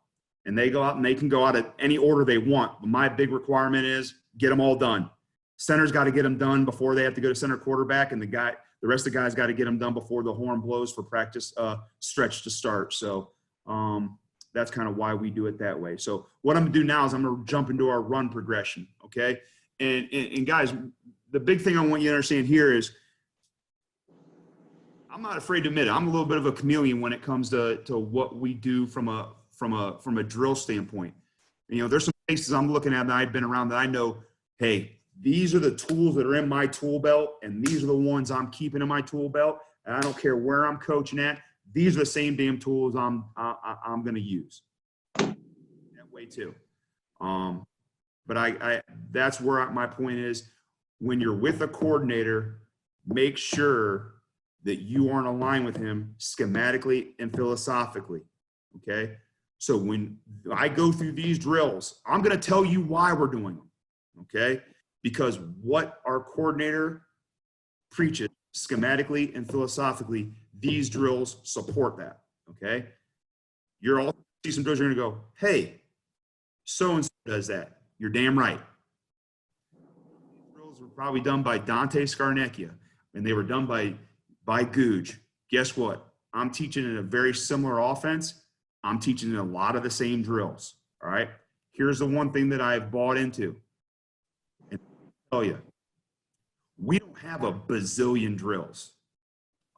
and they go out and they can go out at any order they want. But my big requirement is get them all done. Center's got to get them done before they have to go to center quarterback, and the rest of the guys got to get them done before the horn blows for practice stretch to start. So that's kind of why we do it that way. So what I'm going to do now is I'm going to jump into our run progression, okay? And guys, the big thing I want you to understand here is I'm not afraid to admit it. I'm a little bit of a chameleon when it comes to what we do from a drill standpoint. There's some places I'm looking at that I've been around that I know, hey, these are the tools that are in my tool belt, and these are the ones I'm keeping in my tool belt. And I don't care where I'm coaching at. These are the same damn tools I'm going to use. That way too. But that's where my point is. When you're with a coordinator, make sure that you are in line with him schematically and philosophically. Okay. So when I go through these drills, I'm going to tell you why we're doing them. Okay. Because what our coordinator preaches schematically and philosophically, these drills support that, okay? You're all see some drills, you're gonna go, hey, so-and-so does that. You're damn right. These drills were probably done by Dante Scarnecchia, and they were done by Googe. Guess what? I'm teaching in a very similar offense. I'm teaching in a lot of the same drills, all right? Here's the one thing that I've bought into. Tell you, we don't have a bazillion drills.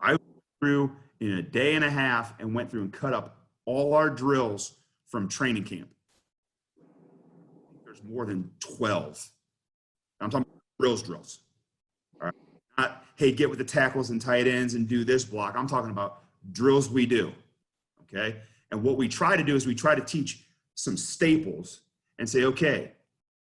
I went through in a day and a half and went through and cut up all our drills from training camp. There's more than 12. I'm talking about drills. All right. Not, hey, get with the tackles and tight ends and do this block. I'm talking about drills we do. Okay. And what we try to do is we try to teach some staples and say, okay,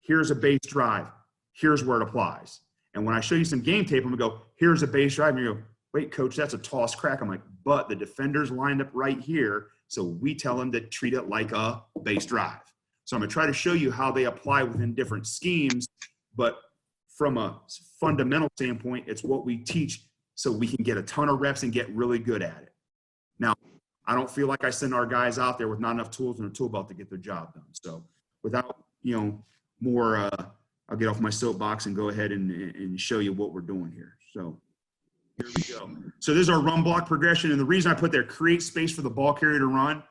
here's a base drive. Here's where it applies. And when I show you some game tape, I'm gonna go, here's a base drive. And you go, wait, coach, that's a toss crack. I'm like, but the defender's lined up right here. So we tell them to treat it like a base drive. So I'm gonna try to show you how they apply within different schemes. But from a fundamental standpoint, it's what we teach so we can get a ton of reps and get really good at it. Now, I don't feel like I send our guys out there with not enough tools in their tool belt to get their job done. So without, more, I'll get off my soapbox and go ahead and show you what we're doing here. So here we go. So this is our run block progression. And the reason I put there, create space for the ball carrier to run,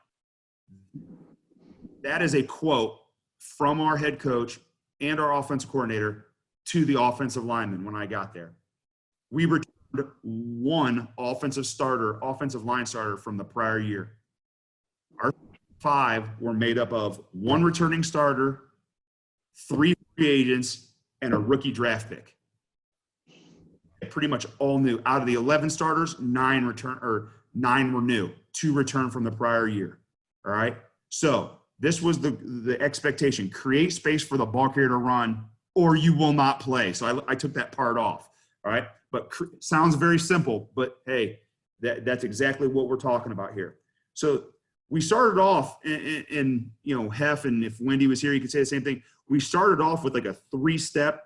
that is a quote from our head coach and our offensive coordinator to the offensive lineman when I got there. We were one offensive line starter from the prior year. Our 5 were made up of 1 returning starter, 3 free agents, and a rookie draft pick. Pretty much all new. Out of the 11 starters, 9 were new. 2 returned from the prior year. All right. So this was the expectation: create space for the ball carrier to run, or you will not play. So I took that part off. All right. But sounds very simple, but hey, that's exactly what we're talking about here. So we started off in Hef, and if Wendy was here, you could say the same thing. We started off with like a 3-step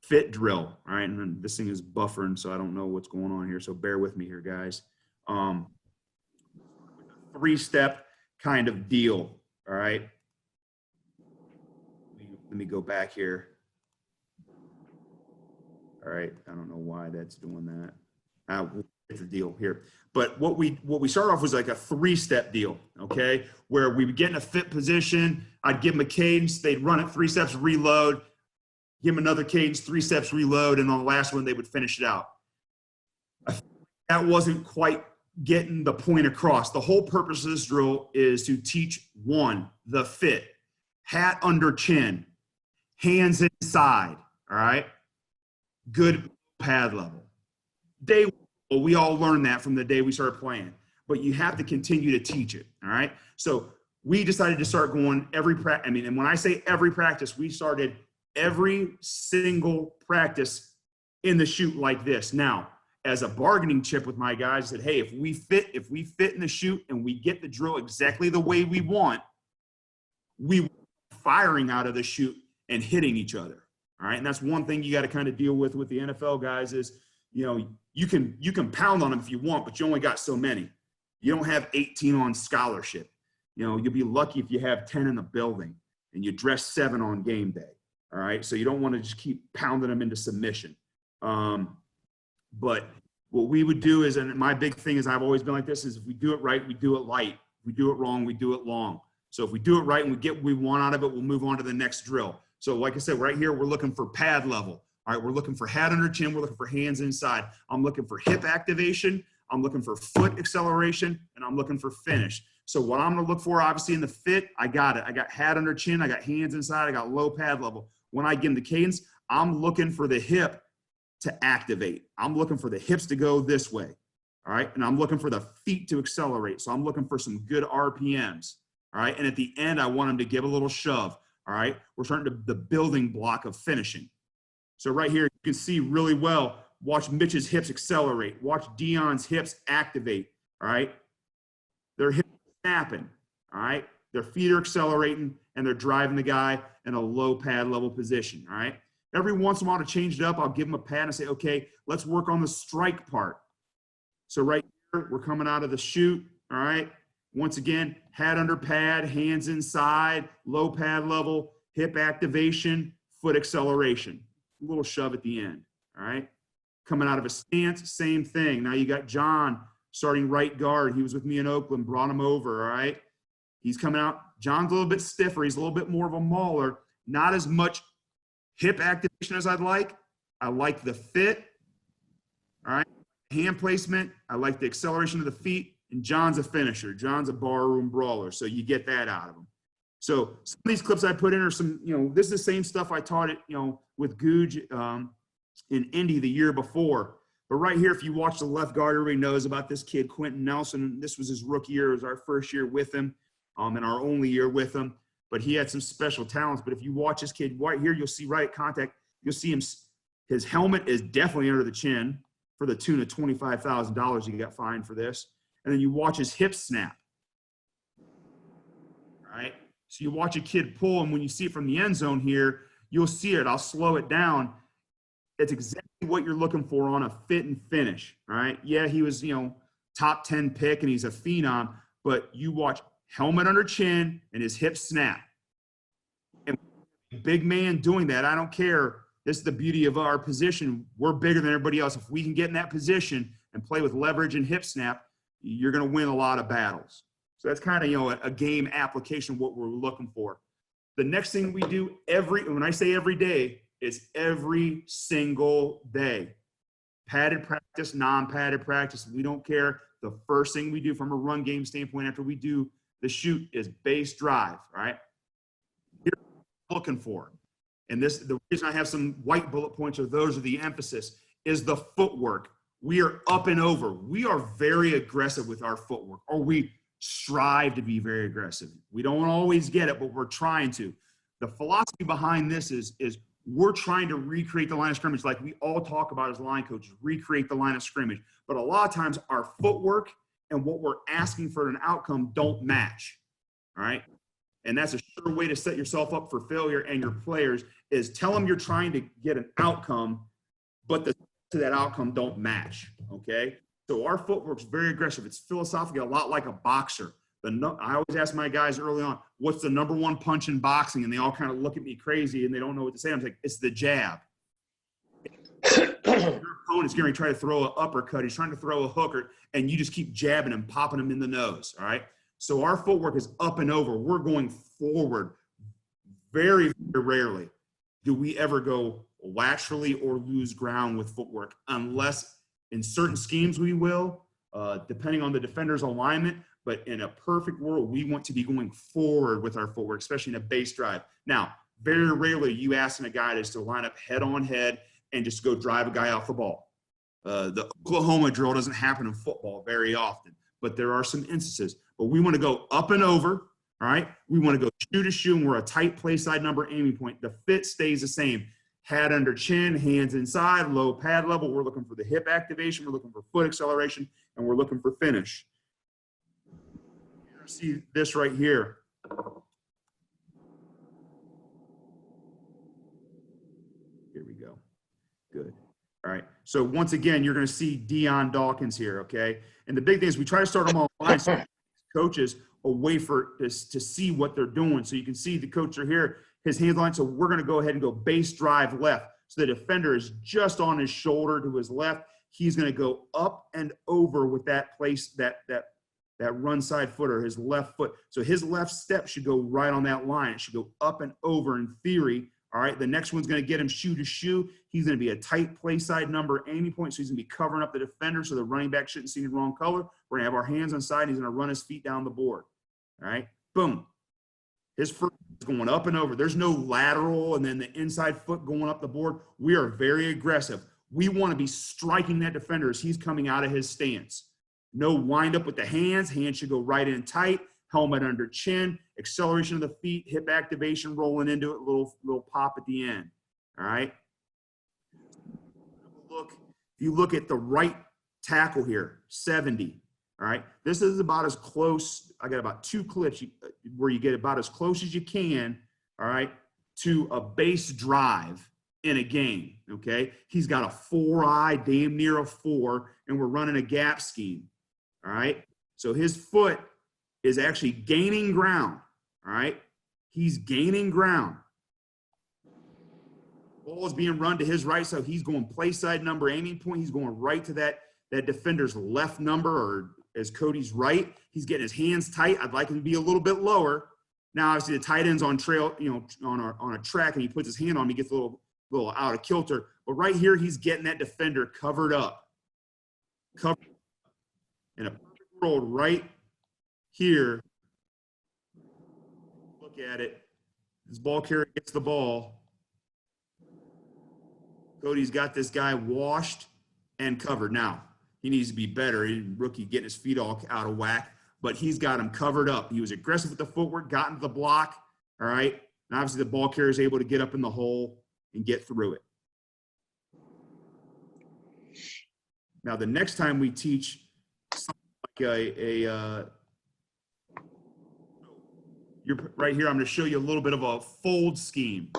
fit drill. All right. And then this thing is buffering, so I don't know what's going on here. So bear with me here, guys. 3-step kind of deal. All right. Let me go back here. All right. I don't know why that's doing that. We'll get the deal here. But what we started off was like a 3-step deal, okay, where we would get in a fit position. I'd give them a cadence. They'd run it 3 steps, reload, give them another cadence, 3 steps, reload, and on the last one, they would finish it out. That wasn't quite getting the point across. The whole purpose of this drill is to teach, 1, the fit, hat under chin, hands inside, all right? Good pad level. Day 1, we all learned that from the day we started playing, but you have to continue to teach it, all right? So we decided to start going and when I say every practice, we started every single practice in the chute like this. Now, as a bargaining chip with my guys, I said, hey, if we fit in the chute and we get the drill exactly the way we want, we firing out of the chute and hitting each other. All right. And that's one thing you got to kind of deal with the NFL guys is, you can pound on them if you want, but you only got so many. You don't have 18 on scholarship. You'll be lucky if you have 10 in the building and you dress 7 on game day. All right. So you don't want to just keep pounding them into submission. But what we would do is, and my big thing is I've always been like this, is if we do it right, we do it light. If we do it wrong, we do it long. So if we do it right and we get what we want out of it, we'll move on to the next drill. So like I said, right here, we're looking for pad level. All right, we're looking for hat under chin. We're looking for hands inside. I'm looking for hip activation. I'm looking for foot acceleration, and I'm looking for finish. So what I'm going to look for, obviously, in the fit, I got it. I got hat under chin. I got hands inside. I got low pad level. When I give them the cadence, I'm looking for the hip to activate. I'm looking for the hips to go this way. All right, and I'm looking for the feet to accelerate. So I'm looking for some good RPMs. All right, and at the end, I want them to give a little shove. All right, we're starting to the building block of finishing. So right here, you can see really well, watch Mitch's hips accelerate. Watch Dion's hips activate, all right? Their hips are snapping, all right? Their feet are accelerating, and they're driving the guy in a low pad level position, all right? Every once in a while to change it up, I'll give them a pad and say, okay, let's work on the strike part. So right here, we're coming out of the chute, all right? Once again, hat under pad, hands inside, low pad level, hip activation, foot acceleration. A little shove at the end, all right? Coming out of a stance, same thing. Now you got John starting right guard. He was with me in Oakland, brought him over, all right? He's coming out. John's a little bit stiffer. He's a little bit more of a mauler. Not as much hip activation as I'd like. I like the fit, all right? Hand placement. I like the acceleration of the feet. And John's a finisher. John's a barroom brawler. So you get that out of him. So some of these clips I put in are some, this is the same stuff I taught it, with Gooj in Indy the year before. But right here, if you watch the left guard, everybody knows about this kid, Quentin Nelson. This was his rookie year. It was our first year with him and our only year with him. But he had some special talents. But if you watch this kid right here, you'll see right at contact, you'll see him. His helmet is definitely under the chin for the tune of $25,000 he got fined for this. And then you watch his hip snap. All right. So you watch a kid pull, and when you see it from the end zone here, you'll see it. I'll slow it down. It's exactly what you're looking for on a fit and finish, all right? Yeah, he was, top 10 pick, and he's a phenom, but you watch helmet under chin and his hip snap. And big man doing that, I don't care. This is the beauty of our position. We're bigger than everybody else. If we can get in that position and play with leverage and hip snap, you're going to win a lot of battles. So that's kind of, a game application of what we're looking for. The next thing we do when I say every day, It's every single day. Padded practice, non-padded practice, we don't care. The first thing we do from a run game standpoint after we do the shoot is base drive, right? Here's what I'm looking for. And this, the reason I have some white bullet points, or those are the emphasis, is the footwork. We are up and over. We are very aggressive with our footwork, or we strive to be very aggressive. We don't always get it, but we're trying to. The philosophy behind this is we're trying to recreate the line of scrimmage like we all talk about as line coaches, recreate the line of scrimmage. But a lot of times our footwork and what we're asking for an outcome don't match, all right? And that's a sure way to set yourself up for failure, and your players is tell them you're trying to get an outcome, but the to that outcome don't match, okay? So our footwork's very aggressive. It's philosophically a lot like a boxer. I always ask my guys early on, what's the number one punch in boxing? And they all kind of look at me crazy and they don't know what to say. I'm like, it's the jab. Your opponent's going to try to throw an uppercut. He's trying to throw a hooker, and you just keep jabbing him, popping him in the nose, all right? So our footwork is up and over. We're going forward. Very, very rarely do we ever go laterally or lose ground with footwork, unless in certain schemes we will, depending on the defender's alignment. But in a perfect world, we want to be going forward with our footwork, especially in a base drive. Now, very rarely you asking a guy just to line up head on head and just go drive a guy off the ball. The Oklahoma drill doesn't happen in football very often, but there are some instances. But we want to go up and over, all right? We want to go shoe to shoe, and we're a tight play side number aiming point. The fit stays the same. Head under chin, hands inside, low pad level. We're looking for the hip activation. We're looking for foot acceleration, and we're looking for finish. You're going to see this right here. Here we go. Good. All right. So once again, you're going to see Deion Dawkins here, okay? And the big thing is we try to start them online so coaches a way for this to see what they're doing. So you can see the coach are here, his hands line. So we're going to go ahead and go base drive left. So the defender is just on his shoulder to his left. He's going to go up and over with that place, that run side footer, his left foot. So his left step should go right on that line. It should go up and over in theory. All right, the next one's going to get him shoe to shoe. He's going to be a tight play side number aiming point, so he's going to be covering up the defender so the running back shouldn't see the wrong color. We're going to have our hands on side, and he's going to run his feet down the board. All right, boom. His foot is going up and over. There's no lateral and then the inside foot going up the board. We are very aggressive. We want to be striking that defender as he's coming out of his stance. No wind up with the hands. Hands should go right in tight. Helmet under chin, acceleration of the feet, hip activation, rolling into it, little pop at the end. All right. Look, if you look at the right tackle here, 70. All right. This is about as close. I got about 2 clips where you get about as close as you can. All right. To a base drive in a game. Okay. He's got a 4-eye, damn near a 4, and we're running a gap scheme. All right. So his foot is actually gaining ground, all right? He's gaining ground. Ball is being run to his right, so he's going play side number aiming point. He's going right to that defender's left number, or as Cody's right. He's getting his hands tight. I'd like him to be a little bit lower. Now, obviously, the tight end's on trail, on a track, and he puts his hand on him. He gets a little out of kilter. But right here, he's getting that defender covered up. In a perfect world, right here, look at it. This ball carrier gets the ball. Cody's got this guy washed and covered. Now, he needs to be better. Rookie getting his feet all out of whack, but he's got him covered up. He was aggressive with the footwork, got into the block, all right? And obviously the ball carrier is able to get up in the hole and get through it. Now, the next time we teach something like right here, I'm going to show you a little bit of a fold scheme.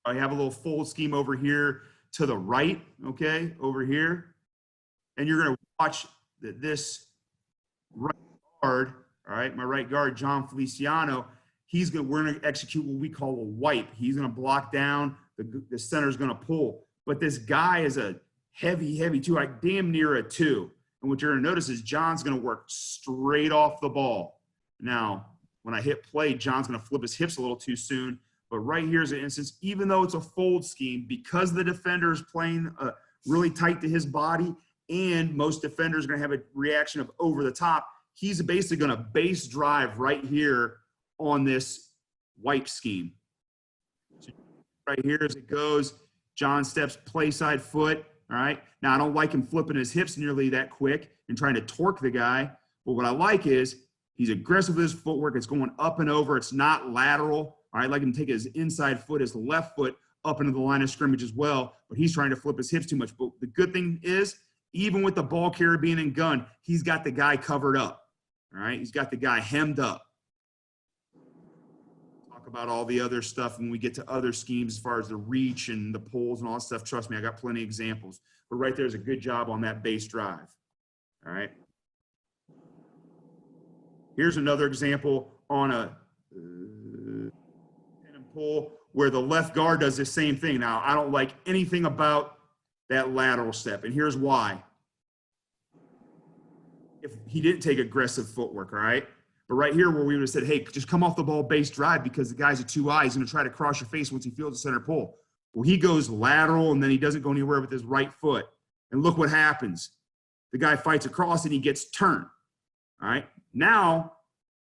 I have a little fold scheme over here to the right, okay, over here. And you're going to watch this right guard, all right, my right guard, John Feliciano, we're going to execute what we call a wipe. He's going to block down, the center's going to pull. But this guy is a heavy 2, like damn near a 2. And what you're going to notice is John's going to work straight off the ball. Now, when I hit play, John's going to flip his hips a little too soon, But right here's an instance, even though it's a fold scheme, because the defender is playing really tight to his body, and most defenders are going to have a reaction of over the top, he's basically going to base drive right here on this wipe scheme. So right here as it goes, John steps play side foot. All right. Now, I don't like him flipping his hips nearly that quick and trying to torque the guy. But what I like is he's aggressive with his footwork. It's going up and over. It's not lateral. All right. I like him to take his inside foot, his left foot up into the line of scrimmage as well. But he's trying to flip his hips too much. But the good thing is, even with the ball carrier being in gun, he's got the guy covered up. All right. He's got the guy hemmed up. Talk about all the other stuff when we get to other schemes as far as the reach and the pulls and all that stuff. Trust me, I got plenty of examples. But right there's a good job on that base drive. All right. Here's another example on a pin and pull where the left guard does the same thing. Now, I don't like anything about that lateral step, and here's why. If he didn't take aggressive footwork, all right? But right here where we would have said, hey, just come off the ball base drive because the guy's a 2-eye. He's going to try to cross your face once he feels the center pull. Well, he goes lateral, and then he doesn't go anywhere with his right foot. And look what happens. The guy fights across, and he gets turned, all right? Now,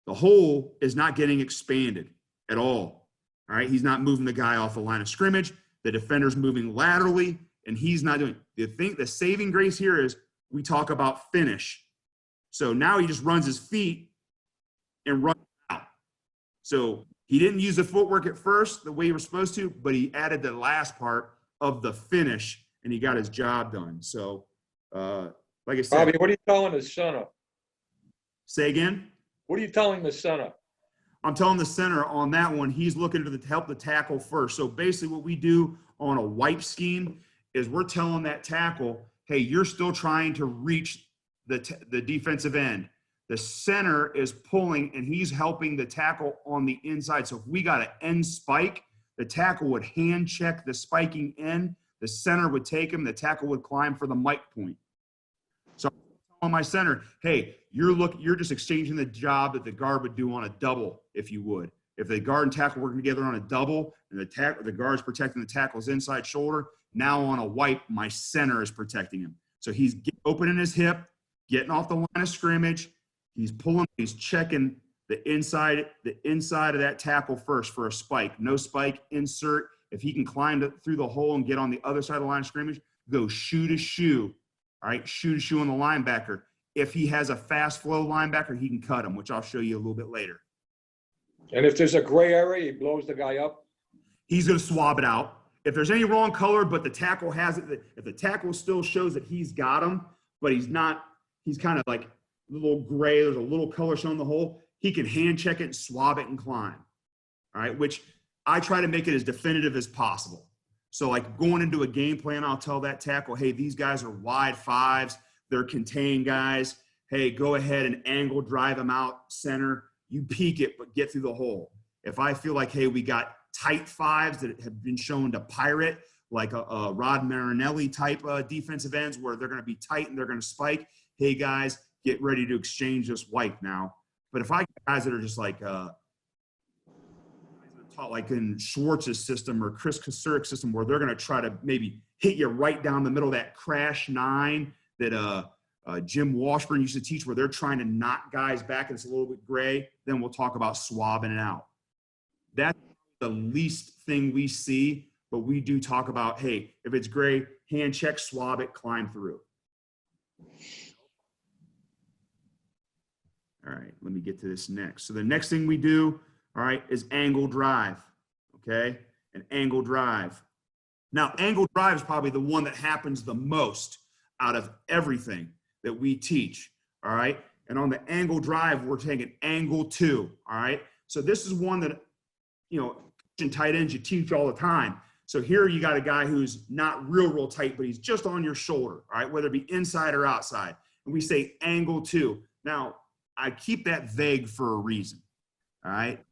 the hole is not getting expanded at all, all right? He's not moving the guy off the line of scrimmage. The defender's moving laterally, and he's not doing it. The saving grace here is we talk about finish. So now he just runs his feet and runs out. So he didn't use the footwork at first the way he was supposed to, but he added the last part of the finish, and he got his job done. So, like I said. Bobby, what are you telling the center? Say again? What are you telling the center? I'm telling the center on that one, he's looking to help the tackle first. So basically what we do on a wipe scheme is we're telling that tackle, hey, you're still trying to reach the defensive end. The center is pulling, and he's helping the tackle on the inside. So if we got an end spike, the tackle would hand check the spiking end. The center would take him. The tackle would climb for the mic point. So I'm telling my center, hey, you're just exchanging the job that the guard would do on a double, if you would. If the guard and tackle working together on a double, and the guard's protecting the tackle's inside shoulder, now on a wipe, my center is protecting him. So he's opening his hip, getting off the line of scrimmage. He's pulling, he's checking the inside of that tackle first for a spike. No spike, insert. If he can climb through the hole and get on the other side of the line of scrimmage, go shoe to shoe. All right, shoe to shoe on the linebacker. If he has a fast flow linebacker, he can cut him, which I'll show you a little bit later. And if there's a gray area, he blows the guy up? He's going to swab it out. If there's any wrong color, but the tackle has it, if the tackle still shows that he's got him, but he's not, he's kind of like a little gray, there's a little color showing the hole, he can hand check it and swab it and climb. All right, which I try to make it as definitive as possible. So like going into a game plan, I'll tell that tackle, hey, these guys are wide fives. They're contained guys. Hey, go ahead and angle drive them out center. You peek it, but get through the hole. If I feel like, hey, we got tight fives that have been shown to pirate, like a Rod Marinelli type defensive ends where they're going to be tight and they're going to spike. Hey, guys, get ready to exchange this wipe now. But if I get guys that are just like taught like in Schwartz's system or Chris Kosurik's system where they're going to try to maybe hit you right down the middle of that crash 9 that Jim Washburn used to teach where they're trying to knock guys back and it's a little bit gray, then we'll talk about swabbing it out. That's the least thing we see, but we do talk about, hey, if it's gray, hand check, swab it, climb through. All right, let me get to this next. So the next thing we do, all right, is angle drive, okay? An angle drive. Now, angle drive is probably the one that happens the most out of everything that we teach, all right? And on the angle drive, we're taking angle 2, all right? So this is one that, you know, in tight ends, you teach all the time. So here you got a guy who's not real tight, but he's just on your shoulder, all right, whether it be inside or outside. And we say angle 2. Now, I keep that vague for a reason, all right?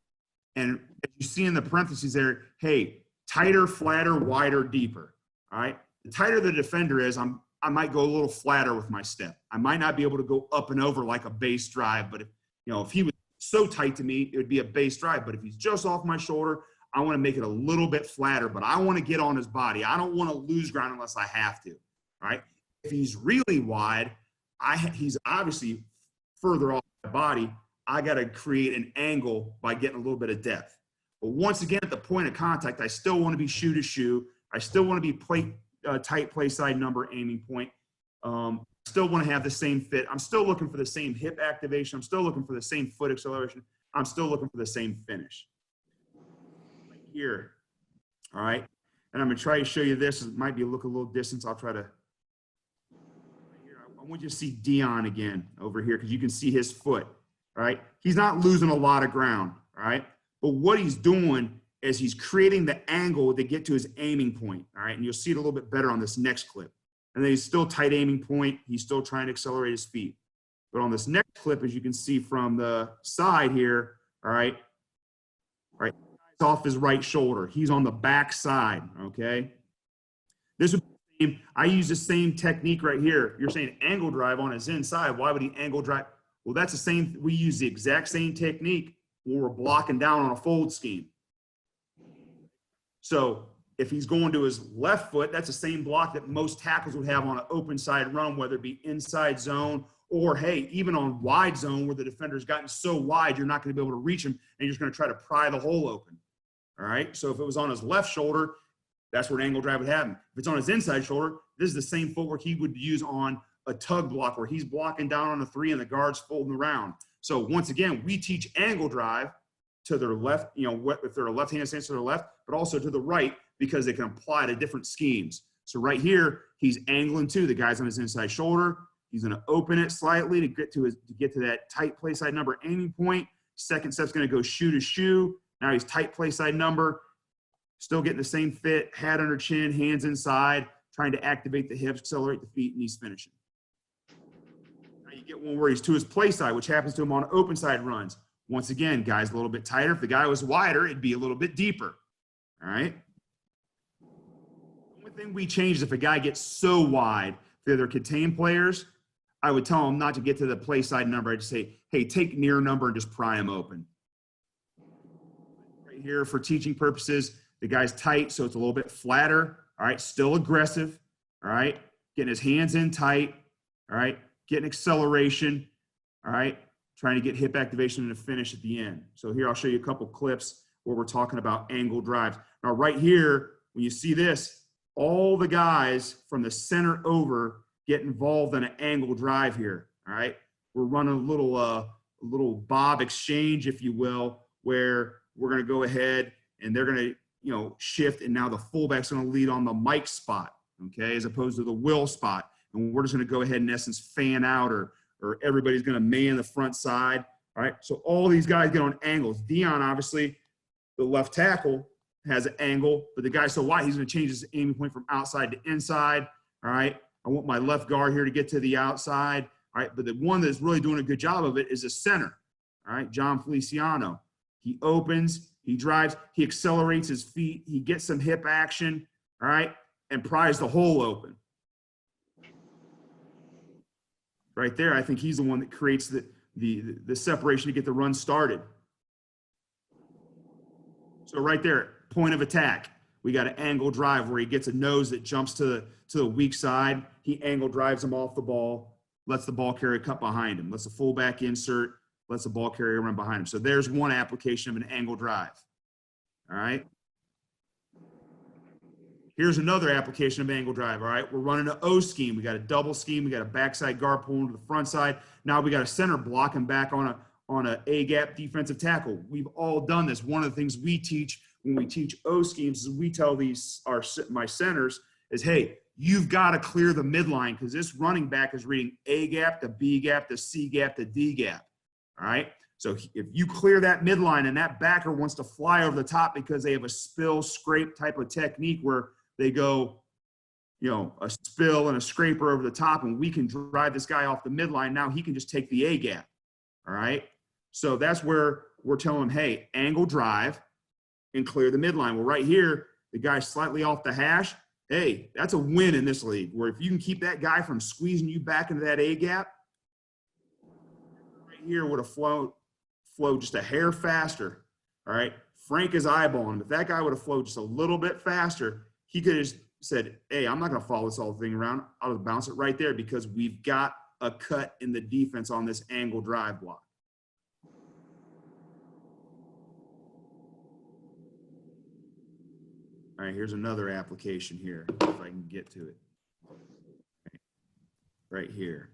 And as you see in the parentheses there, hey, tighter, flatter, wider, deeper, all right? The tighter the defender is, I might go a little flatter with my step. I might not be able to go up and over like a base drive, but if he was so tight to me, it would be a base drive. But if he's just off my shoulder, I want to make it a little bit flatter, but I want to get on his body. I don't want to lose ground unless I have to, right? If he's really wide, he's obviously further off my body. I got to create an angle by getting a little bit of depth. But once again, at the point of contact, I still want to be shoe to shoe. I still want to be tight play side number aiming point. Still want to have the same fit. I'm still looking for the same hip activation. I'm still looking for the same foot acceleration. I'm still looking for the same finish. Right here, all right? And I'm going to try to show you this. It might be look a little distance. I'll try to. I want you to see Dion again over here because you can see his foot, all right? He's not losing a lot of ground, all right? But what he's doing is he's creating the angle to get to his aiming point, all right? And you'll see it a little bit better on this next clip. And then he's still tight aiming point. He's still trying to accelerate his feet. But on this next clip, as you can see from the side here, all right, off his right shoulder. He's on the back side, okay? This would be the same. I use the same technique right here. You're saying angle drive on his inside. Why would he angle drive? Well, that's the same. We use the exact same technique when we're blocking down on a fold scheme. So if he's going to his left foot, that's the same block that most tackles would have on an open side run, whether it be inside zone or, hey, even on wide zone where the defender's gotten so wide, you're not going to be able to reach him, and you're just going to try to pry the hole open. All right? So if it was on his left shoulder, that's where an angle drive would happen. If it's on his inside shoulder, this is the same footwork he would use on a tug block where he's blocking down on a 3 and the guard's folding around. So once again, we teach angle drive to their left, you know, if they're a left-handed stance to their left, but also to the right because they can apply to different schemes. So right here, he's angling too. The guy's on his inside shoulder. He's going to open it slightly to get to that tight play side number aiming point. Second step's going to go shoe to shoe. Now he's tight play side number, still getting the same fit, hat under chin, hands inside, trying to activate the hips, accelerate the feet, and he's finishing. Now you get one where he's to his play side, which happens to him on open side runs. Once again, guy's a little bit tighter. If the guy was wider, it'd be a little bit deeper. All right? The only thing we change is if a guy gets so wide, if they're contained players, I would tell him not to get to the play side number. I'd just say, hey, take near number and just pry him open. Right here, for teaching purposes, the guy's tight, so it's a little bit flatter. All right, still aggressive. All right, getting his hands in tight. All right, getting acceleration. All right, trying to get hip activation and a finish at the end. So here I'll show you a couple clips where we're talking about angle drives. Now right here, when you see this, all the guys from the center over get involved in an angle drive here. All right, we're running a little bob exchange, if you will, where we're going to go ahead and they're going to, you know, shift, and now the fullback's going to lead on the Mike spot, okay, as opposed to the Will spot, and we're just going to go ahead and in essence fan out, or everybody's going to man the front side. All right, so all these guys get on angles. Dion, obviously, the left tackle, has an angle, but the guy's so wide, he's going to change his aiming point from outside to inside. All right, I want my left guard here to get to the outside. All right, but the one that's really doing a good job of it is the center. All right, John Feliciano. He opens, he drives, he accelerates his feet, he gets some hip action, all right, and pries the hole open. Right there, I think he's the one that creates the separation to get the run started. So right there, point of attack. We got an angle drive where he gets a nose that jumps to the weak side. He angle drives him off the ball, lets the ball carrier cut behind him, lets the fullback insert, lets the ball carrier run behind him. So there's one application of an angle drive. All right. Here's another application of angle drive. All right, we're running an O scheme. We got a double scheme. We got a backside guard pulling to the front side. Now we got a center blocking back on a A-gap defensive tackle. We've all done this. One of the things we teach when we teach O schemes is we tell my centers is, hey, you've got to clear the midline because this running back is reading A-gap to B-gap to C-gap to D-gap. All right. So if you clear that midline and that backer wants to fly over the top because they have a spill scrape type of technique where they go, you know, a spill and a scraper over the top, and we can drive this guy off the midline. Now he can just take the A gap. All right. So that's where we're telling him, hey, angle drive and clear the midline. Well, right here, the guy's slightly off the hash. Hey, that's a win in this league where if you can keep that guy from squeezing you back into that A gap, right here would have flowed just a hair faster. All right. Frank is eyeballing him. If that guy would have flowed just a little bit faster, he could have just said, hey, I'm not going to follow this whole thing around. I'll just bounce it right there because we've got a cut in the defense on this angle drive block. All right, here's another application here, if I can get to it. Right here.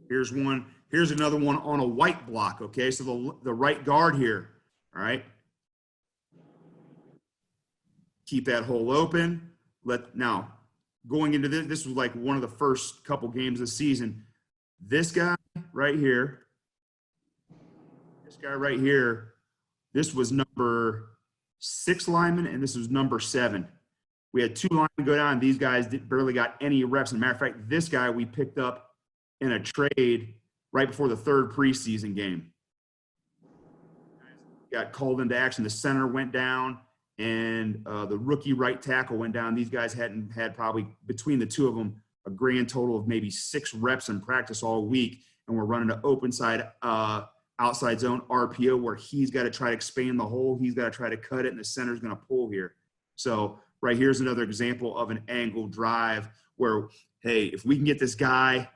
Here's one. Here's another one on a white block, okay? So the right guard here, all right? Keep that hole open. Now, going into this was like one of the first couple games of the season. This guy right here, this was number 6 lineman, and this was number 7. We had 2 linemen go down. These guys barely got any reps. As a matter of fact, this guy we picked up in a trade right before the 3rd preseason game. Got called into action. The center went down, and the rookie right tackle went down. These guys hadn't had probably, between the 2 of them, a grand total of maybe 6 reps in practice all week, and we're running an open side, outside zone RPO where he's got to try to expand the hole. He's got to try to cut it, and the center's going to pull here. So right here's another example of an angle drive where, hey, if we can get this guy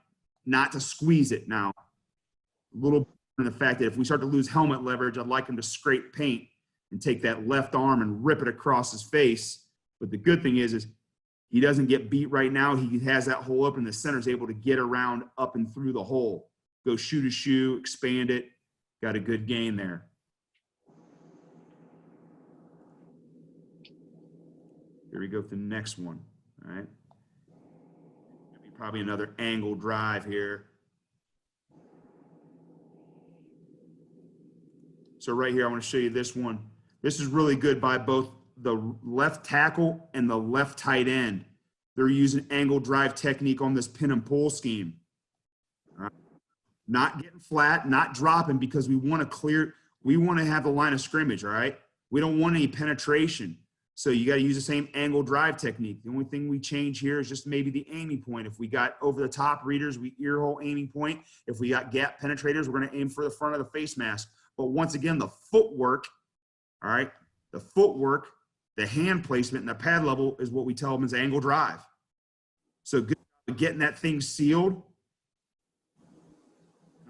not to squeeze it now, a little in the fact that if we start to lose helmet leverage, I'd like him to scrape paint and take that left arm and rip it across his face. But the good thing is he doesn't get beat right now. He has that hole open. The center's able to get around up and through the hole. Go shoot a shoe, expand it. Got a good gain there. Here we go for the next one. All right. Probably another angle drive here. So right here, I want to show you this one. This is really good by both the left tackle and the left tight end. They're using angle drive technique on this pin and pull scheme. All right. Not getting flat, not dropping, because we want to have the line of scrimmage, all right? We don't want any penetration. So you got to use the same angle drive technique. The only thing we change here is just maybe the aiming point. If we got over the top readers, we ear hole aiming point. If we got gap penetrators, we're going to aim for the front of the face mask. But once again, the footwork, all right, the footwork, the hand placement, and the pad level is what we tell them is angle drive. So good getting that thing sealed.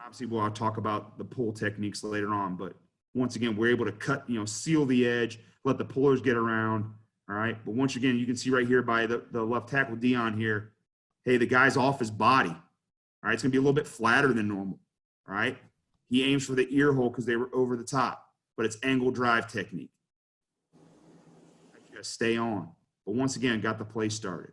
Obviously, we'll talk about the pull techniques later on, but once again, we're able to cut, seal the edge, let the pullers get around, all right? But once again, you can see right here by the left tackle, Dion here, hey, the guy's off his body, all right? It's going to be a little bit flatter than normal, all right? He aims for the ear hole because they were over the top, but it's angle drive technique. You got to stay on. But once again, got the play started.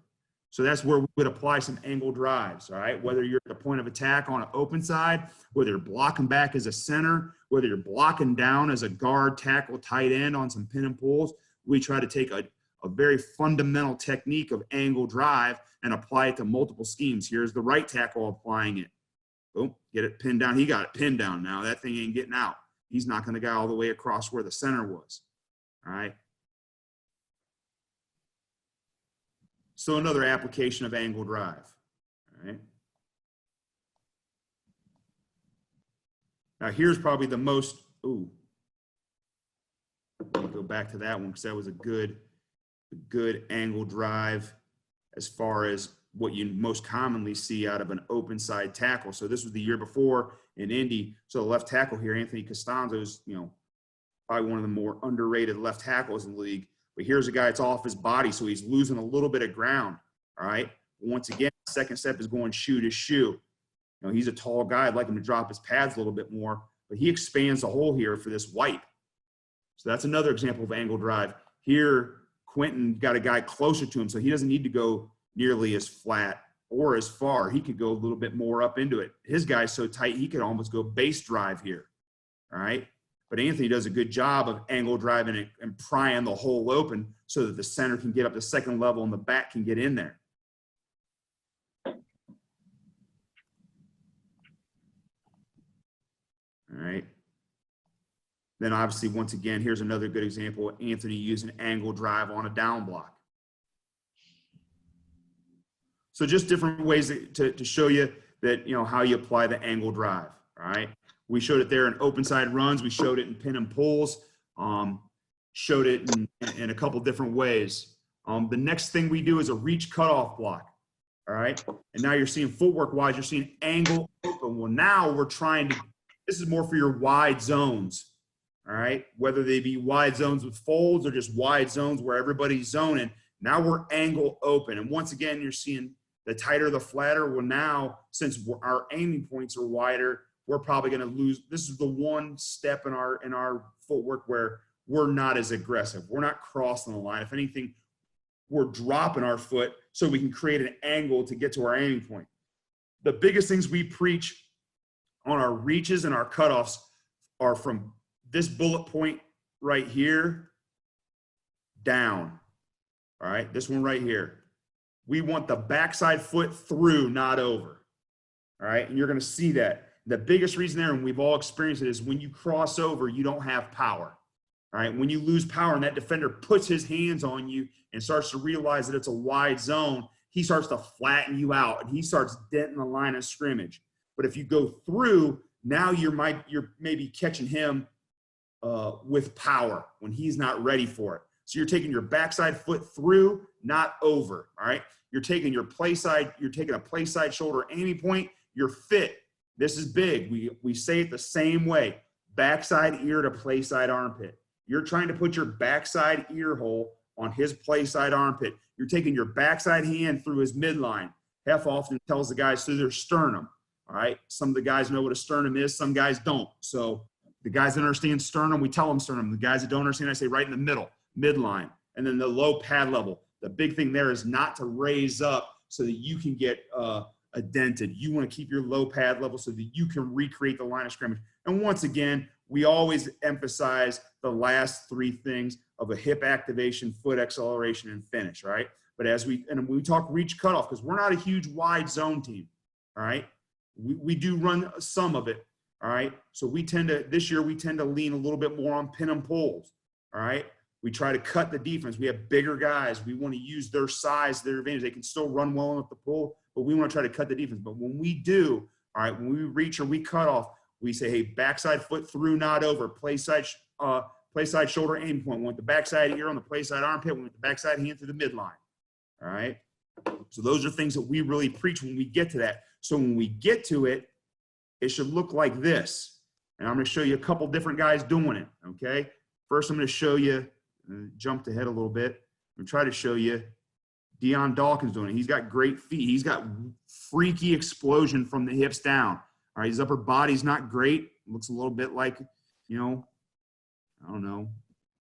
So that's where we would apply some angle drives, all right? Whether you're at the point of attack on an open side, whether you're blocking back as a center, whether you're blocking down as a guard, tackle, tight end on some pin and pulls, we try to take a very fundamental technique of angle drive and apply it to multiple schemes. Here's the right tackle applying it. Boom, get it pinned down. He got it pinned down now. That thing ain't getting out. He's knocking the guy all the way across where the center was, all right? So another application of angle drive, all right? Now here's probably the most, let me go back to that one because that was a good angle drive as far as what you most commonly see out of an open side tackle. So this was the year before in Indy. So the left tackle here, Anthony Costanzo, is, probably one of the more underrated left tackles in the league. But here's a guy that's off his body, so he's losing a little bit of ground, all right? Once again, the second step is going shoe to shoe. He's a tall guy. I'd like him to drop his pads a little bit more, but he expands the hole here for this wipe. So that's another example of angle drive. Here, Quentin got a guy closer to him, so he doesn't need to go nearly as flat or as far. He could go a little bit more up into it. His guy's so tight, he could almost go base drive here, all right? But Anthony does a good job of angle driving it and prying the hole open so that the center can get up to second level and the back can get in there. All right. Then obviously, once again, here's another good example of Anthony using angle drive on a down block. So just different ways to show you that, how you apply the angle drive, all right? We showed it there in open side runs. We showed it in pin and pulls. Showed it in a couple different ways. The next thing we do is a reach cutoff block. All right. And now you're seeing footwork wise, you're seeing angle open. Well, now we're trying to, this is more for your wide zones. All right. Whether they be wide zones with folds or just wide zones where everybody's zoning. Now we're angle open. And once again, you're seeing the tighter, the flatter. Well, now, since our aiming points are wider, we're probably going to lose. This is the one step in our footwork where we're not as aggressive. We're not crossing the line. If anything, we're dropping our foot so we can create an angle to get to our aiming point. The biggest things we preach on our reaches and our cutoffs are from this bullet point right here down. All right, this one right here. We want the backside foot through, not over. All right, and you're going to see that. The biggest reason there, and we've all experienced it, is when you cross over, you don't have power. All right, when you lose power and that defender puts his hands on you and starts to realize that it's a wide zone, he starts to flatten you out and he starts denting the line of scrimmage. But if you go through, now you're maybe catching him with power when he's not ready for it. So you're taking your backside foot through, not over. All right, you're taking your play side, you're taking a play side shoulder aiming point, you're fit. This is big. We say it the same way. Backside ear to play side armpit. You're trying to put your backside ear hole on his play side armpit. You're taking your backside hand through his midline. Hef often tells the guys through their sternum. All right. Some of the guys know what a sternum is. Some guys don't. So the guys that understand sternum, we tell them sternum. The guys that don't understand, I say right in the middle, midline. And then the low pad level. The big thing there is not to raise up so that you can get dented. You want to keep your low pad level so that you can recreate the line of scrimmage. And once again, we always emphasize the last three things of a hip activation, foot acceleration, and finish, right? But when we talk reach cutoff, because we're not a huge wide zone team, all right? We do run some of it, all right? So this year we tend to lean a little bit more on pin and pulls, all right? We try to cut the defense. We have bigger guys. We want to use their size, their advantage. They can still run well enough to pull, but we want to try to cut the defense. But when we do, all right, when we reach or we cut off, we say, hey, backside foot through, not over. Play side shoulder aim point. We want the backside ear on the play side armpit. We want the backside hand through the midline. All right. So those are things that we really preach when we get to that. So when we get to it, it should look like this. And I'm going to show you a couple different guys doing it. Okay. First, I'm going to show you, jumped ahead a little bit. I'm going to try to show you Deion Dawkins doing it. He's got great feet. He's got freaky explosion from the hips down. All right, his upper body's not great. Looks a little bit like, I don't know,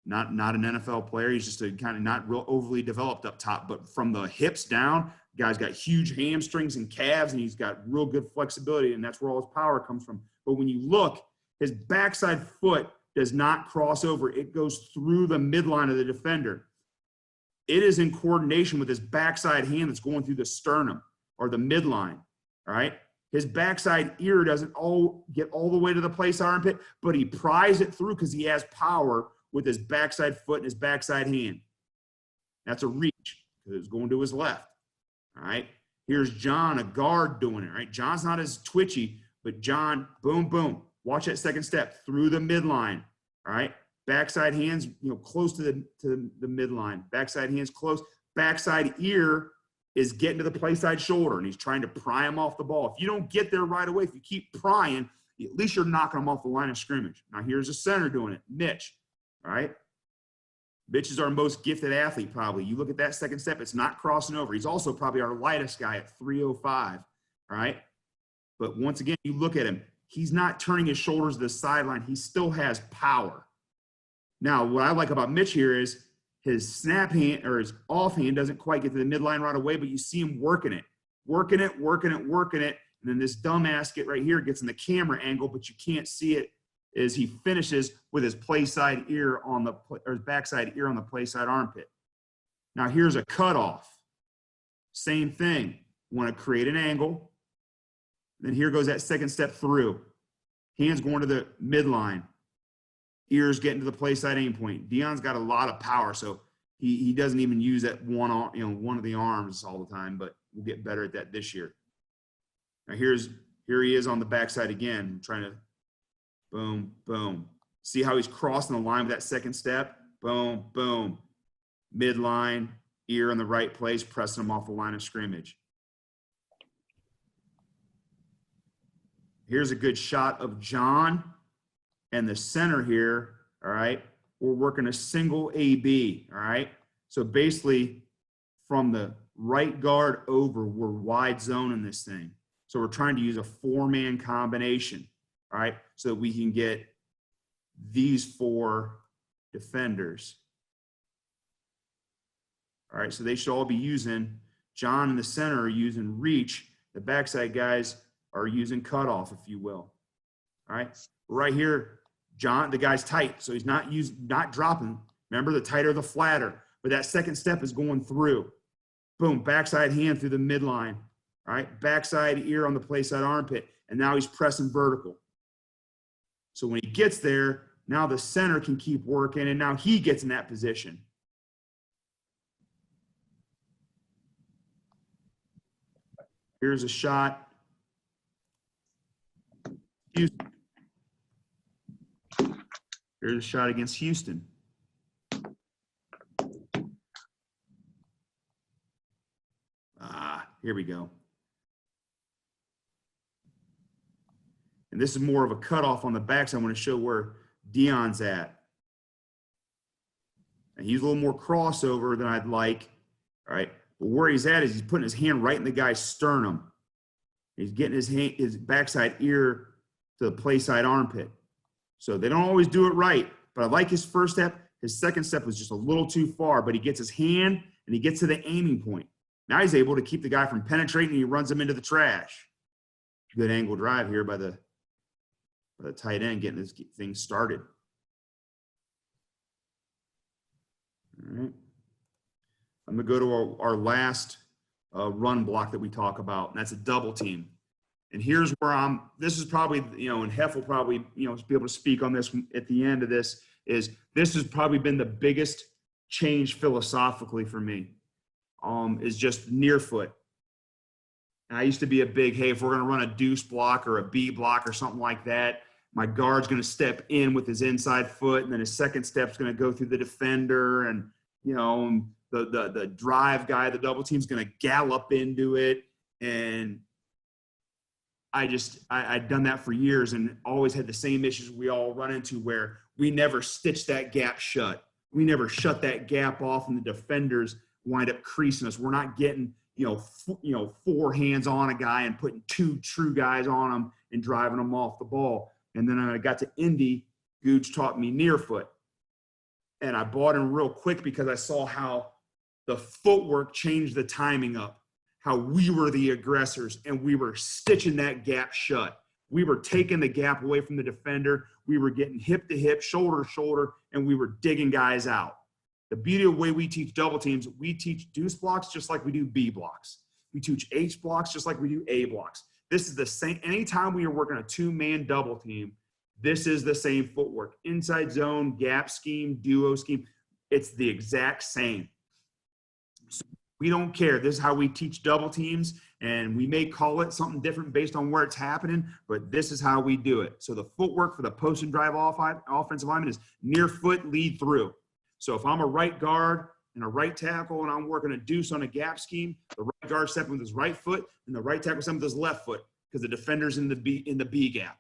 not an NFL player. He's just a kind of not real overly developed up top. But from the hips down, the guy's got huge hamstrings and calves, and he's got real good flexibility, and that's where all his power comes from. But when you look, his backside foot does not cross over. It goes through the midline of the defender. It is in coordination with his backside hand that's going through the sternum or the midline, all right? His backside ear doesn't get all the way to the play side armpit, but he pries it through because he has power with his backside foot and his backside hand. That's a reach because it's going to his left. All right. Here's John, a guard, doing it. Right. John's not as twitchy, but John, boom, boom. Watch that second step through the midline. All right. Backside hands, close to the midline. Backside hands close. Backside ear is getting to the play side shoulder, and he's trying to pry him off the ball. If you don't get there right away, if you keep prying, at least you're knocking him off the line of scrimmage. Now, here's a center doing it, Mitch, all right? Mitch is our most gifted athlete, probably. You look at that second step, it's not crossing over. He's also probably our lightest guy at 305, all right? But once again, you look at him, he's not turning his shoulders to the sideline. He still has power. Now, what I like about Mitch here is his snap hand or his off hand doesn't quite get to the midline right away, but you see him working it. And then this dumbass right here gets in the camera angle, but you can't see it as he finishes with his play side ear or his backside ear on the play side armpit. Now here's a cutoff. Same thing. Want to create an angle. Then here goes that second step through. Hands going to the midline. Ears getting to the play side aim point. Deion's got a lot of power, so he doesn't even use that one of the arms all the time, but we'll get better at that this year. Now here he is on the backside again, trying to boom, boom. See how he's crossing the line with that second step? Boom, boom. Midline, ear in the right place, pressing him off the line of scrimmage. Here's a good shot of John and the center here, all right? We're working a single AB, all right? So basically, from the right guard over, we're wide zone in this thing. So we're trying to use a four-man combination, all right? So that we can get these four defenders. All right, so they should all be using, John in the center are using reach. The backside guys are using cutoff, if you will. All right, right here, John, the guy's tight, so he's not dropping. Remember, the tighter, the flatter. But that second step is going through. Boom, backside hand through the midline. All right, backside ear on the play side armpit. And now he's pressing vertical. So when he gets there, now the center can keep working, and now he gets in that position. Here's a shot. Houston. Here's a shot against Houston. Here we go. And this is more of a cutoff on the backs. I want to show where Dion's at. And he's a little more crossover than I'd like. All right. But where he's at is he's putting his hand right in the guy's sternum. He's getting his backside ear to the play side armpit. So they don't always do it right. But I like his first step. His second step was just a little too far, but he gets his hand and he gets to the aiming point. Now he's able to keep the guy from penetrating, and he runs him into the trash. Good angle drive here by the tight end getting this thing started. All right. I'm going to go to our last run block that we talk about, and that's a double team. And here's where this is probably, and Hef will probably, be able to speak on this at the end of this, this has probably been the biggest change philosophically for me, is just near foot. And I used to be a big, hey, if we're going to run a deuce block or a B block or something like that, my guard's going to step in with his inside foot, and then his second step's going to go through the defender, and, the drive guy, the double team's going to gallop into it. And I'd done that for years and always had the same issues we all run into, where we never stitched that gap shut. We never shut that gap off, and the defenders wind up creasing us. We're not getting, four hands on a guy and putting two true guys on him and driving them off the ball. And then when I got to Indy, Gooch taught me near foot. And I bought him real quick because I saw how the footwork changed the timing up, how we were the aggressors and we were stitching that gap shut. We were taking the gap away from the defender. We were getting hip to hip, shoulder to shoulder, and we were digging guys out. The beauty of the way we teach double teams, we teach deuce blocks just like we do B blocks. We teach H blocks just like we do A blocks. This is the same. Anytime we are working a two-man double team, this is the same footwork. Inside zone, gap scheme, duo scheme. It's the exact same. So we don't care. This is how we teach double teams, and we may call it something different based on where it's happening, but this is how we do it. So the footwork for the post and drive offensive lineman is near foot, lead through. So if I'm a right guard and a right tackle and I'm working a deuce on a gap scheme, the right guard stepping with his right foot and the right tackle stepping with his left foot, because the defender's in the B gap.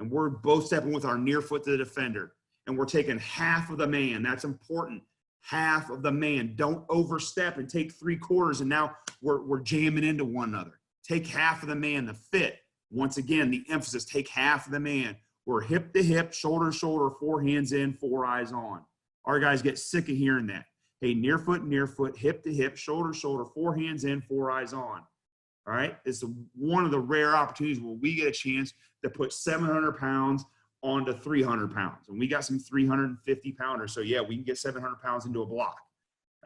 And we're both stepping with our near foot to the defender. And we're taking half of the man. That's important. Half of the man. Don't overstep and take 3/4, and now we're jamming into one another. Take half of the man, the fit. Once again, the emphasis, take half of the man. We're hip to hip, shoulder to shoulder, 4 hands in, 4 eyes on. Our guys get sick of hearing that. Hey, near foot, hip to hip, shoulder to shoulder, 4 hands in, 4 eyes on. All right? It's one of the rare opportunities where we get a chance to put 700 pounds onto 300 pounds. And we got some 350 pounders. So yeah, we can get 700 pounds into a block.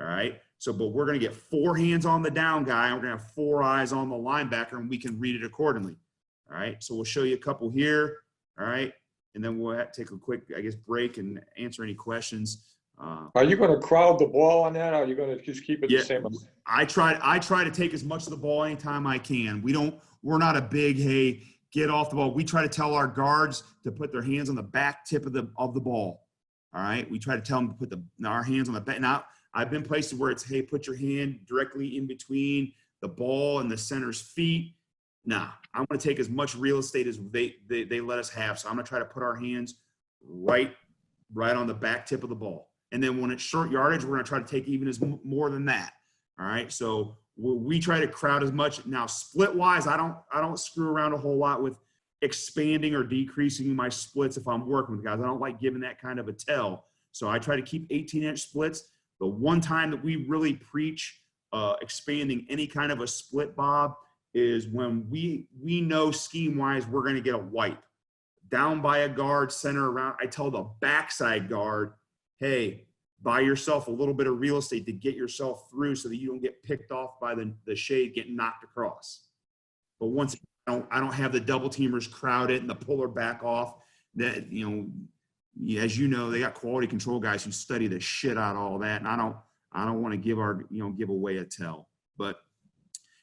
All right. So, but we're going to get 4 hands on the down guy. And we're going to have 4 eyes on the linebacker, and we can read it accordingly. All right. So we'll show you a couple here. All right. And then we'll take a quick, break and answer any questions. Are you going to crowd the ball on that? Or are you going to just keep it the same? I try to take as much of the ball anytime I can. We're not a big, hey, get off the ball. We try to tell our guards to put their hands on the back tip of the ball. All right. We try to tell them to put our hands on the back. Now, I've been places where it's, hey, put your hand directly in between the ball and the center's feet. Nah, I want to take as much real estate as they let us have. So I'm going to try to put our hands right on the back tip of the ball. And then when it's short yardage, we're going to try to take even more than that. All right. So we try to crowd as much. Now, split wise, I don't screw around a whole lot with expanding or decreasing my splits if I'm working with guys. I don't like giving that kind of a tell. So I try to keep 18-inch splits. The one time that we really preach expanding any kind of a split, Bob, is when we know scheme-wise we're going to get a wipe. Down by a guard, center around, I tell the backside guard, hey, buy yourself a little bit of real estate to get yourself through so that you don't get picked off by the shade getting knocked across. But once I don't have the double teamers crowd it and the puller back off. That, as you know, they got quality control guys who study the shit out of all that, and I don't want to give away a tell. But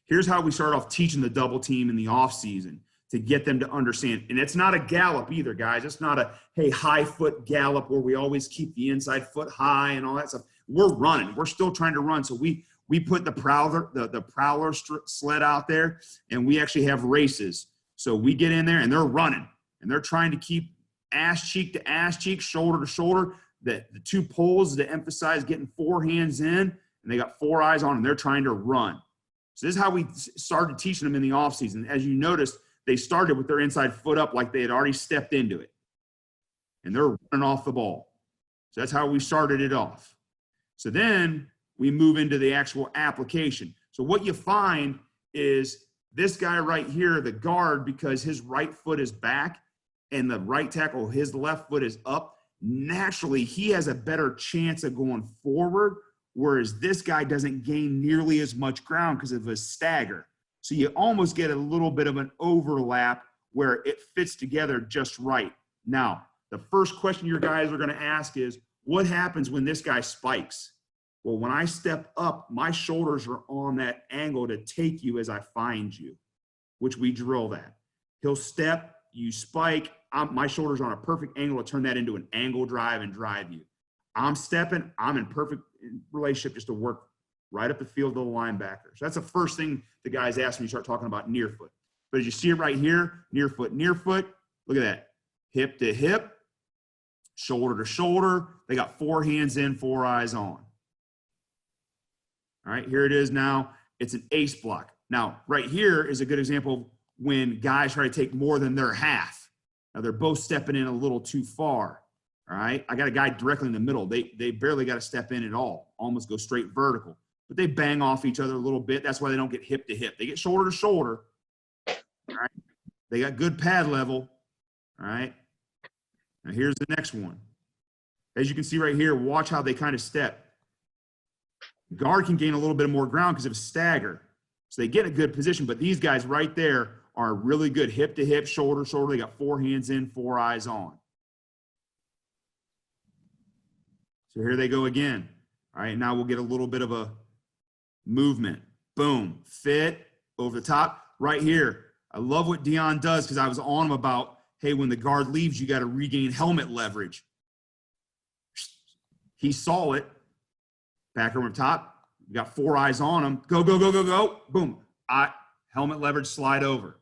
here's how we start off teaching the double team in the off season to get them to understand. And it's not a gallop either, guys. It's not a, hey, high foot gallop where we always keep the inside foot high and all that stuff. We're running. We're still trying to run. So we put the prowler sled out there, and we actually have races. So we get in there and they're running and they're trying to keep ass cheek to ass cheek, shoulder to shoulder. The two poles to emphasize getting 4 hands in, and they got 4 eyes on them. They're trying to run. So this is how we started teaching them in the offseason. As you noticed, they started with their inside foot up like they had already stepped into it. And they're running off the ball. So that's how we started it off. So then we move into the actual application. So what you find is this guy right here, the guard, because his right foot is back and the right tackle, his left foot is up, naturally he has a better chance of going forward, whereas this guy doesn't gain nearly as much ground because of his stagger. So you almost get a little bit of an overlap where it fits together just right. Now, the first question your guys are going to ask is, what happens when this guy spikes? Well, when I step up, my shoulders are on that angle to take you as I find you, which we drill that. He'll step, you spike, my shoulders are on a perfect angle to turn that into an angle drive and drive you. I'm stepping, I'm in perfect relationship just to work right up the field to the linebacker. So that's the first thing the guys ask when you start talking about near foot. But as you see it right here, near foot, look at that. Hip to hip, shoulder to shoulder. They got 4 hands in, 4 eyes on. All right, here it is now. It's an ace block. Now, right here is a good example of when guys try to take more than their half. Now, they're both stepping in a little too far. All right, I got a guy directly in the middle. They barely got to step in at all, almost go straight vertical. But they bang off each other a little bit. That's why they don't get hip to hip. They get shoulder to shoulder. All right, they got good pad level. All right, now here's the next one. As you can see right here, watch how they kind of step. Guard can gain a little bit more ground because of stagger. So they get a good position, but these guys right there are really good hip to hip, shoulder to shoulder. They got 4 hands in, 4 eyes on. So here they go again. All right, now we'll get a little bit of a movement. Boom, fit, over the top. Right here, I love what Dion does because I was on him about, hey, when the guard leaves, you got to regain helmet leverage. He saw it. Back over top, you got 4 eyes on him. Go, go, go, go, go. Boom. Helmet leverage, slide over.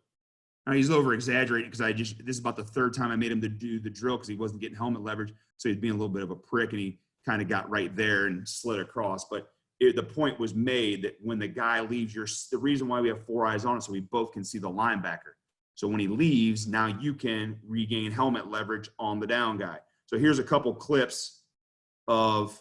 Now he's over exaggerating because this is about the 3rd time I made him to do the drill because he wasn't getting helmet leverage. So he's being a little bit of a prick and he kind of got right there and slid across. But the point was made that when the guy leaves, the reason why we have 4 eyes on him so we both can see the linebacker. So when he leaves, now you can regain helmet leverage on the down guy. So here's a couple clips of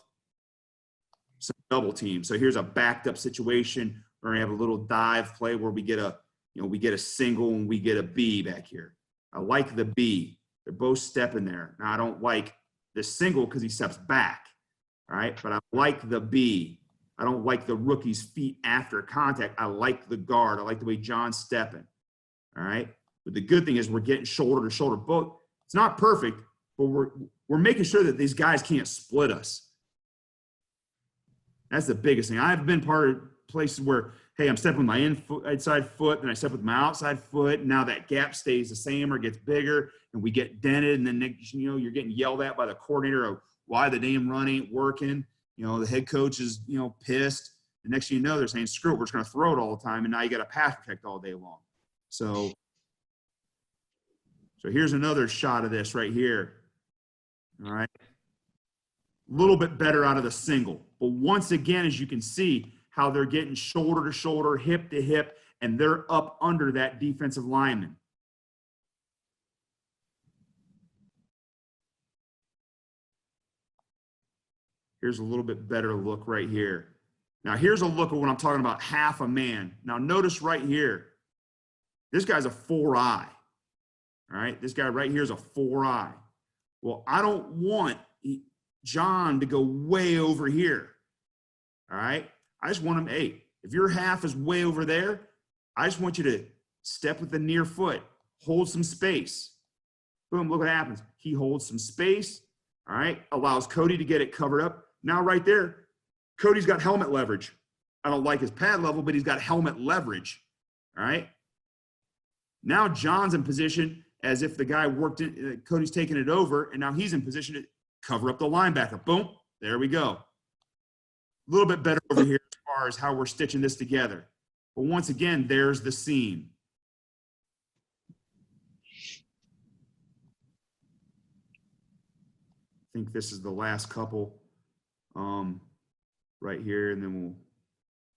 some double teams. So here's a backed up situation where we have a little dive play where we get a single and we get a B back here. I like the B. They're both stepping there. Now I don't like the single because he steps back. All right. But I like the B. I don't like the rookie's feet after contact. I like the guard. I like the way John's stepping. All right. But the good thing is we're getting shoulder to shoulder. Both. It's not perfect, but we're making sure that these guys can't split us. That's the biggest thing. I've been part of places where hey, I'm stepping with my inside foot, then I step with my outside foot. Now that gap stays the same or gets bigger, and we get dented, and then you're getting yelled at by the coordinator of why the damn run ain't working. The head coach is pissed. The next thing you know, they're saying, screw it, we're just going to throw it all the time, and now you got to pass protect all day long. So here's another shot of this right here. All right. A little bit better out of the single. But once again, as you can see, how they're getting shoulder to shoulder, hip to hip, and they're up under that defensive lineman. Here's a little bit better look right here. Now, here's a look at what I'm talking about, half a man. Now, notice right here, this guy's a 4-eye. All right, this guy right here is a 4-eye. Well, I don't want John to go way over here. All right, I just want him, hey, if your half is way over there, I just want you to step with the near foot, hold some space. Boom, look what happens. He holds some space, all right, allows Cody to get it covered up. Now right there, Cody's got helmet leverage. I don't like his pad level, but he's got helmet leverage, all right? Now John's in position as if the guy worked in, Cody's taking it over, and now he's in position to cover up the linebacker. Boom, there we go. A little bit better over here as far as how we're stitching this together. But once again, there's the seam. I think this is the last couple right here, and then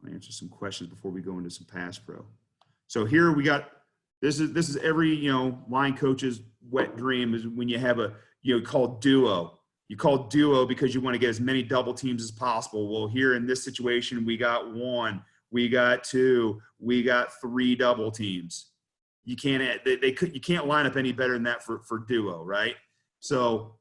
we'll answer some questions before we go into some pass pro. So here we got, this is every, line coach's wet dream is when you have a, called duo. You call duo because you want to get as many double teams as possible. Well, here in this situation, we got 1, we got 2, we got 3 double teams. You can't, you can't line up any better than that for duo, right? So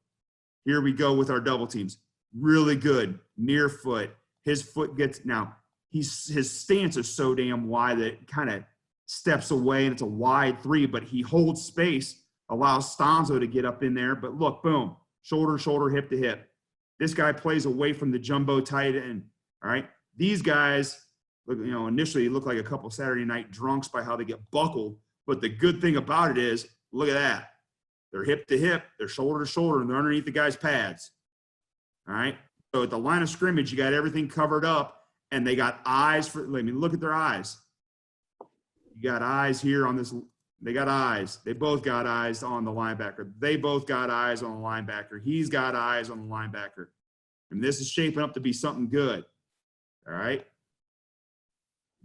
here we go with our double teams. Really good, near foot. His foot gets, now his stance is so damn wide that it kind of steps away, and it's a wide 3, but he holds space, allows Stanzo to get up in there. But look, boom, shoulder to shoulder, hip to hip. This guy plays away from the jumbo tight end. All right, these guys, look, initially look like a couple Saturday night drunks by how they get buckled. But the good thing about it is, look at that. They're hip to hip, they're shoulder to shoulder, and they're underneath the guy's pads. All right, so at the line of scrimmage, you got everything covered up, and they got eyes for, look at their eyes. You got eyes here on this. They got eyes. They both got eyes on the linebacker. They both got eyes on the linebacker. He's got eyes on the linebacker. And this is shaping up to be something good. All right.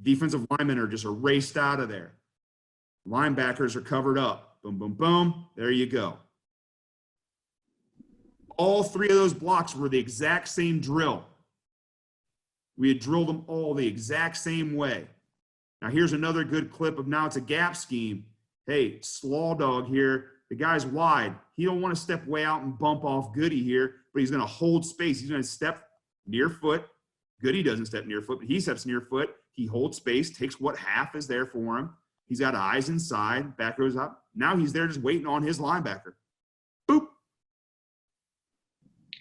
Defensive linemen are just erased out of there. Linebackers are covered up. Boom, boom, boom. There you go. All 3 of those blocks were the exact same drill. We had drilled them all the exact same way. Now, here's another good clip of now it's a gap scheme. Hey, slaw dog here. The guy's wide. He don't want to step way out and bump off Goody here, but he's going to hold space. He's going to step near foot. Goody doesn't step near foot, but he steps near foot. He holds space, takes what half is there for him. He's got eyes inside, back goes up. Now he's there just waiting on his linebacker. Boop.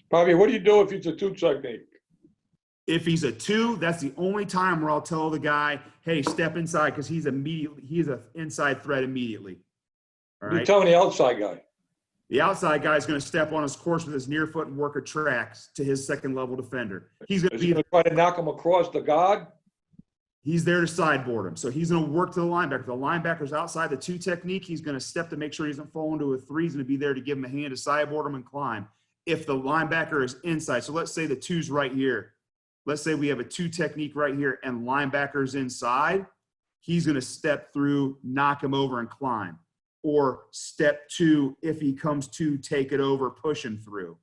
Bobby, what do you do if it's a 2 technique? If he's a 2, that's the only time where I'll tell the guy, hey, step inside, because he's an inside threat immediately. All right. You're telling the outside guy. The outside guy is going to step on his course with his near foot and work a tracks to his second level defender. He's going to try to knock him across the guard. He's there to sideboard him. So he's going to work to the linebacker. If the linebacker's outside the 2 technique, he's going to step to make sure he doesn't fall into a 3. He's going to be there to give him a hand to sideboard him and climb. If the linebacker is inside, so let's say the 2's right here. Let's say we have a 2 technique right here and linebacker's inside. He's going to step through, knock him over, and climb. Or step 2, if he comes to, take it over, push him through.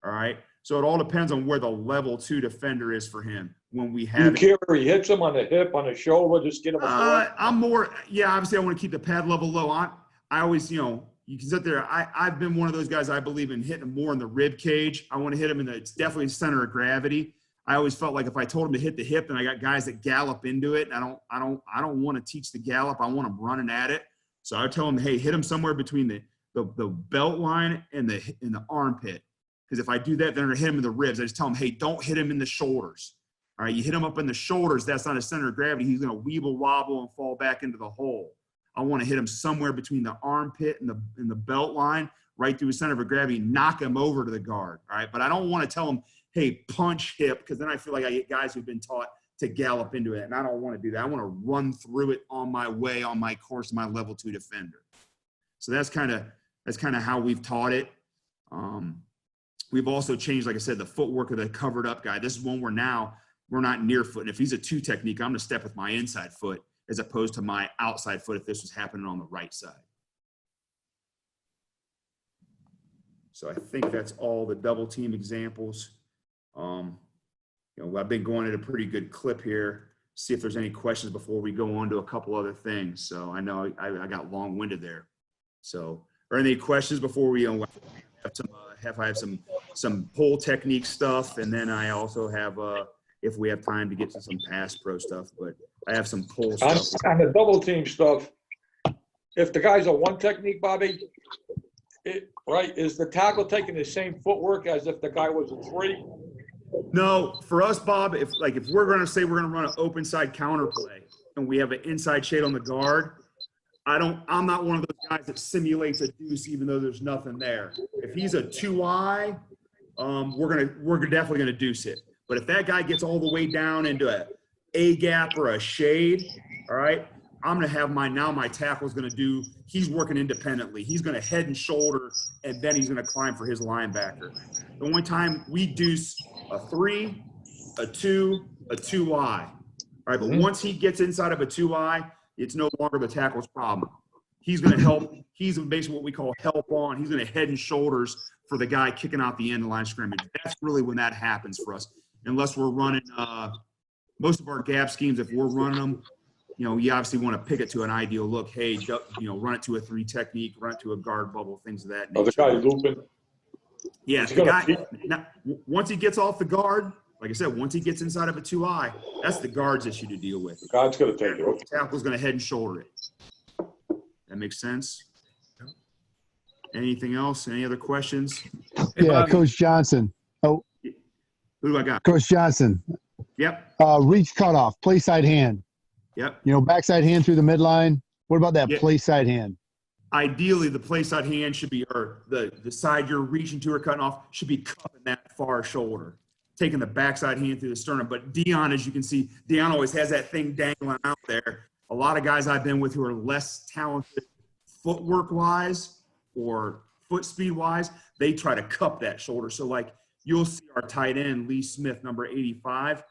All right? So it all depends on where the level 2 defender is for him when we have it. You care he hits him on the hip, on the shoulder, just get him a I'm more, yeah, obviously I want to keep the pad level low. I always, you can sit there. I've been one of those guys, I believe in hitting him more in the rib cage. I want to hit him it's definitely center of gravity. I always felt like if I told him to hit the hip, and I got guys that gallop into it, and I don't want to teach the gallop. I want them running at it. So I would tell him, hey, hit him somewhere between the belt line and the armpit. Because if I do that, then I'm going to hit him in the ribs. I just tell him, hey, don't hit him in the shoulders. All right, you hit him up in the shoulders. That's not a center of gravity. He's going to weeble wobble and fall back into the hole. I want to hit him somewhere between the armpit and the belt line, right through his center of gravity, knock him over to the guard. All right, but I don't want to tell him, hey, punch hip, because then I feel like I get guys who've been taught to gallop into it, and I don't want to do that. I want to run through it on my way, on my course, my level 2 defender. So that's kind of how we've taught it. We've also changed, like I said, the footwork of the covered up guy. This is one where now we're not near foot. And if he's a 2 technique, I'm going to step with my inside foot as opposed to my outside foot if this was happening on the right side. So I think that's all the double team examples. I've been going at a pretty good clip here. See if there's any questions before we go on to a couple other things. So I know I got long-winded there. So are there any questions before we have some pull technique stuff, and then I also have if we have time to get to some pass pro stuff, but I have some pull stuff. On the double team stuff, if the guy's a 1 technique, Bobby, is the tackle taking the same footwork as if the guy was a 3? No, for us, Bob, if we're going to say we're going to run an open side counter play and we have an inside shade on the guard, I'm not one of those guys that simulates a deuce even though there's nothing there. If he's a 2-eye, we're definitely going to deuce it. But if that guy gets all the way down into a gap or a shade, all right, I'm going to have my tackle is going to do, he's working independently. He's going to head and shoulder, and then he's going to climb for his linebacker. The only time we deuce a 3, a 2, a 2-eye. All right, but once he gets inside of a 2-eye, it's no longer the tackle's problem. He's going to help. He's basically what we call help on. He's going to head and shoulders for the guy kicking out the end of the line of scrimmage. That's really when that happens for us. Unless we're running most of our gap schemes, if we're running them, you obviously want to pick it to an ideal look. Hey, run it to a 3 technique, run it to a guard bubble, things of that nature. Oh, the guy looping. Yeah, the guy, now, once he gets off the guard, like I said, once he gets inside of a 2-eye, that's the guard's issue to deal with. The guard's going to take it. The tackle's going to head and shoulder it. That makes sense? Anything else? Any other questions? Yeah, Coach Johnson. Oh, who do I got? Coach Johnson. Yep. Reach cutoff, play side hand. Yep. Backside hand through the midline. What about that play side hand? Ideally, the play side hand should be, or the side you're reaching to or cutting off should be cupping that far shoulder, taking the backside hand through the sternum. But Dion, as you can see, Dion always has that thing dangling out there. A lot of guys I've been with who are less talented footwork-wise or foot speed-wise, they try to cup that shoulder. So, like, you'll see our tight end, Lee Smith, number 85.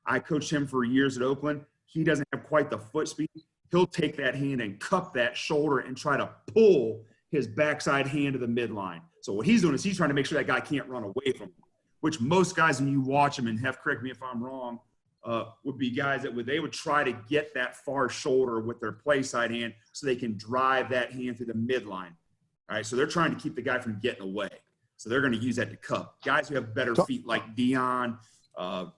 I coached him for years at Oakland. He doesn't have quite the foot speed. He'll take that hand and cup that shoulder and try to pull his backside hand to the midline. So what he's doing is he's trying to make sure that guy can't run away from him, which most guys, when you watch them, and correct me if I'm wrong, would be guys that they would try to get that far shoulder with their play side hand so they can drive that hand through the midline. All right, so they're trying to keep the guy from getting away. So they're going to use that to cup. Guys who have better feet like Dion,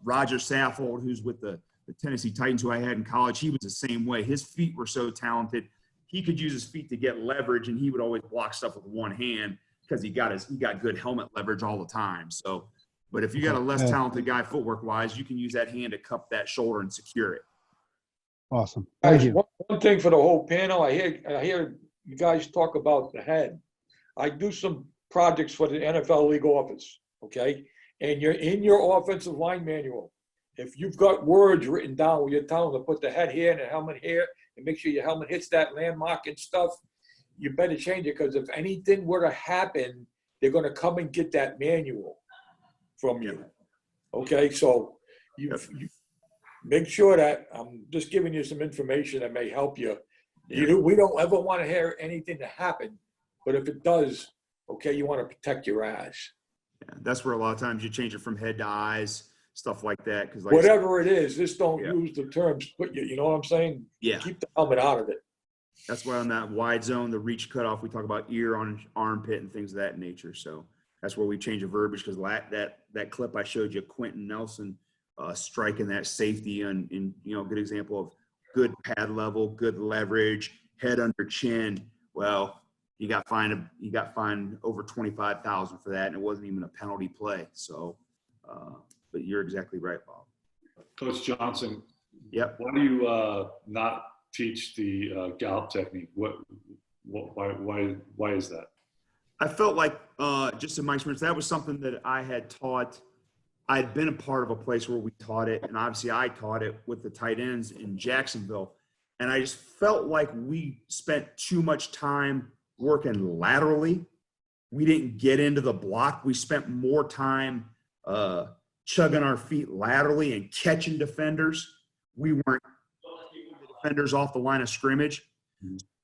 Roger Saffold, who's with the Tennessee Titans, who I had in college, he was the same way. His feet were so talented. He could use his feet to get leverage, and he would always block stuff with one hand because he got good helmet leverage all the time. So, but if you got a less talented guy footwork-wise, you can use that hand to cup that shoulder and secure it. Awesome. Thank you. One thing for the whole panel, I hear you guys talk about the head. I do some projects for the NFL league office, okay? And you're in your offensive line manual. If you've got words written down where you're telling them to put the head here and the helmet here and make sure your helmet hits that landmark and stuff, you better change it, because if anything were to happen, they're going to come and get that manual from you. Okay, so you make sure that I'm just giving you some information that may help you. We don't ever want to hear anything to happen, but if it does, okay, you want to protect your ass. Yeah, that's where a lot of times you change it from head to eyes, stuff like that. Because whatever it is, just don't use the terms. But you know what I'm saying? Yeah. Keep the helmet out of it. That's why on that wide zone, the reach cutoff, we talk about ear on armpit and things of that nature. So that's where we change the verbiage, because that clip I showed you, Quentin Nelson striking that safety, and good example of good pad level, good leverage, head under chin. Well, he got fined over $25,000 for that, and it wasn't even a penalty play. So, but you're exactly right, Bob. Coach Johnson, Yep. why do you not teach the gallop technique? Why is that? I felt like, just in my experience, that was something that I had taught. I had been a part of a place where we taught it, and obviously I taught it with the tight ends in Jacksonville. And I just felt like we spent too much time working laterally. We didn't get into the block. We spent more time chugging our feet laterally and catching defenders. We weren't keeping the defenders off the line of scrimmage.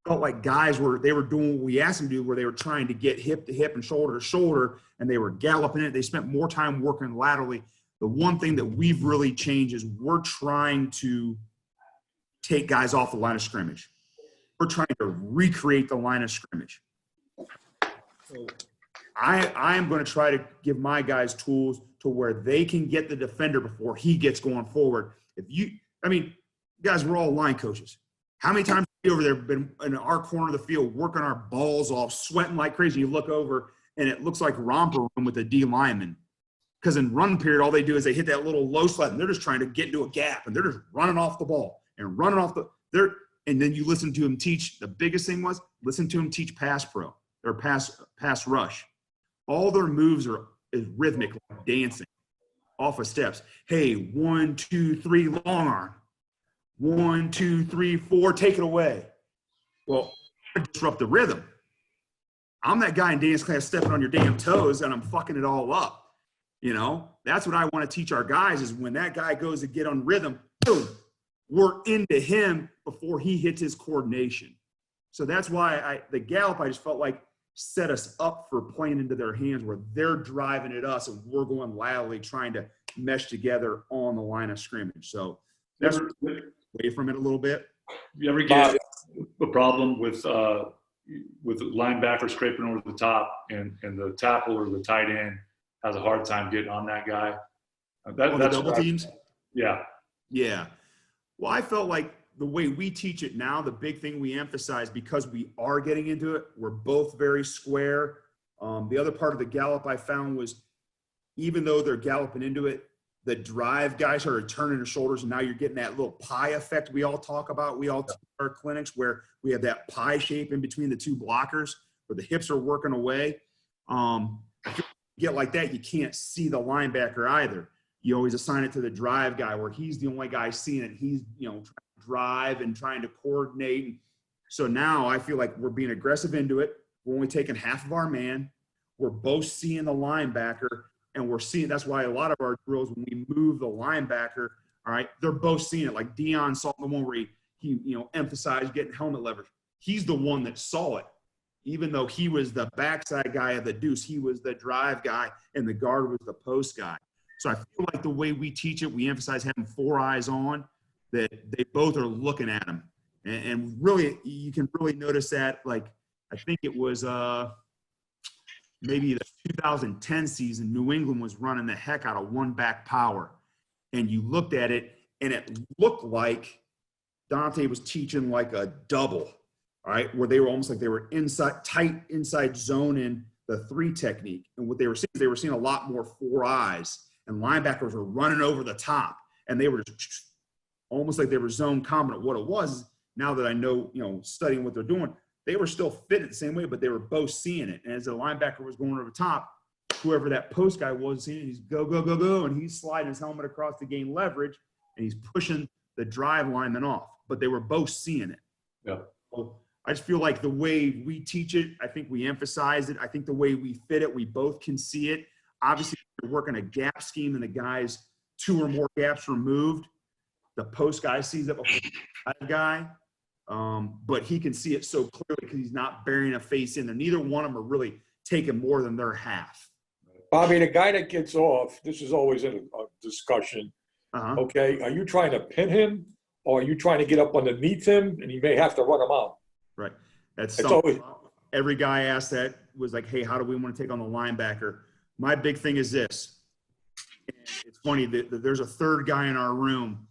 Felt like guys they were doing what we asked them to do, where they were trying to get hip to hip and shoulder to shoulder, and they were galloping it. They spent more time working laterally. The one thing that we've really changed is we're trying to take guys off the line of scrimmage. We're trying to recreate the line of scrimmage. So I am going to try to give my guys tools to where they can get the defender before he gets going forward. Guys, we're all line coaches. How many times have we over there been in our corner of the field working our balls off, sweating like crazy? You look over and it looks like romper room with a D lineman. Because in run period, all they do is they hit that little low sled and they're just trying to get into a gap and they're just running off the ball and running off and then you listen to them teach. The biggest thing was listen to them teach pass pro or pass rush. All their moves is rhythmic, like dancing off of steps. Hey, 1, 2, 3, long arm. 1, 2, 3, 4, take it away. Well, I disrupt the rhythm. I'm that guy in dance class stepping on your damn toes and I'm fucking it all up. That's what I want to teach our guys is when that guy goes to get on rhythm, boom, we're into him before he hits his coordination. So that's why the gallop, I just felt like set us up for playing into their hands where they're driving at us and we're going laterally trying to mesh together on the line of scrimmage. So that's away from it a little bit. You ever get a problem with linebacker scraping over the top and the tackle or the tight end has a hard time getting on that guy? That's double teams? Yeah. Yeah. Well, I felt like the way we teach it now, the big thing we emphasize, because we are getting into it, we're both very square. The other part of the gallop I found was even though they're galloping into it, the drive guys are turning their shoulders, and now you're getting that little pie effect we all talk about. We all teach our clinics where we have that pie shape in between the two blockers where the hips are working away. If you get like that, you can't see the linebacker either. You always assign it to the drive guy where he's the only guy seeing it. He's, trying to drive and trying to coordinate. So now I feel like we're being aggressive into it. We're only taking half of our man. We're both seeing the linebacker. And we're seeing, that's why a lot of our drills, when we move the linebacker, all right, they're both seeing it. Like Dion saw the one where he emphasized getting helmet leverage. He's the one that saw it. Even though he was the backside guy of the deuce, he was the drive guy and the guard was the post guy. So I feel like the way we teach it, we emphasize having 4 eyes on, that they both are looking at him. And really, you can really notice that, like, I think it was maybe the 2010 season, New England was running the heck out of one back power. And you looked at it, and it looked like Dante was teaching like a double, all right, where they were almost like they were tight inside zone in the 3 technique. And what they were seeing a lot more 4 eyes, and linebackers were running over the top, and they were just almost like they were zone competent. What it was, now that I know, studying what they're doing, they were still fit the same way, but they were both seeing it. And as the linebacker was going over the top, whoever that post guy was seeing it, he's go, go, go, go, and he's sliding his helmet across to gain leverage, and he's pushing the drive lineman off. But they were both seeing it. Yeah. So I just feel like the way we teach it, I think we emphasize it. I think the way we fit it, we both can see it. Obviously, if you're working a gap scheme and the guy's 2 or more gaps removed, the post guy sees it before the drive guy. But he can see it so clearly because he's not burying a face in there. Neither one of them are really taking more than their half. Bobby, the guy that gets off, this is always in a discussion. Okay, are you trying to pin him, or are you trying to get up underneath him, and you may have to run him out? Right. That's something always, every guy asked that was like, hey, how do we want to take on the linebacker? My big thing is this. And it's funny that there's a third guy in our room,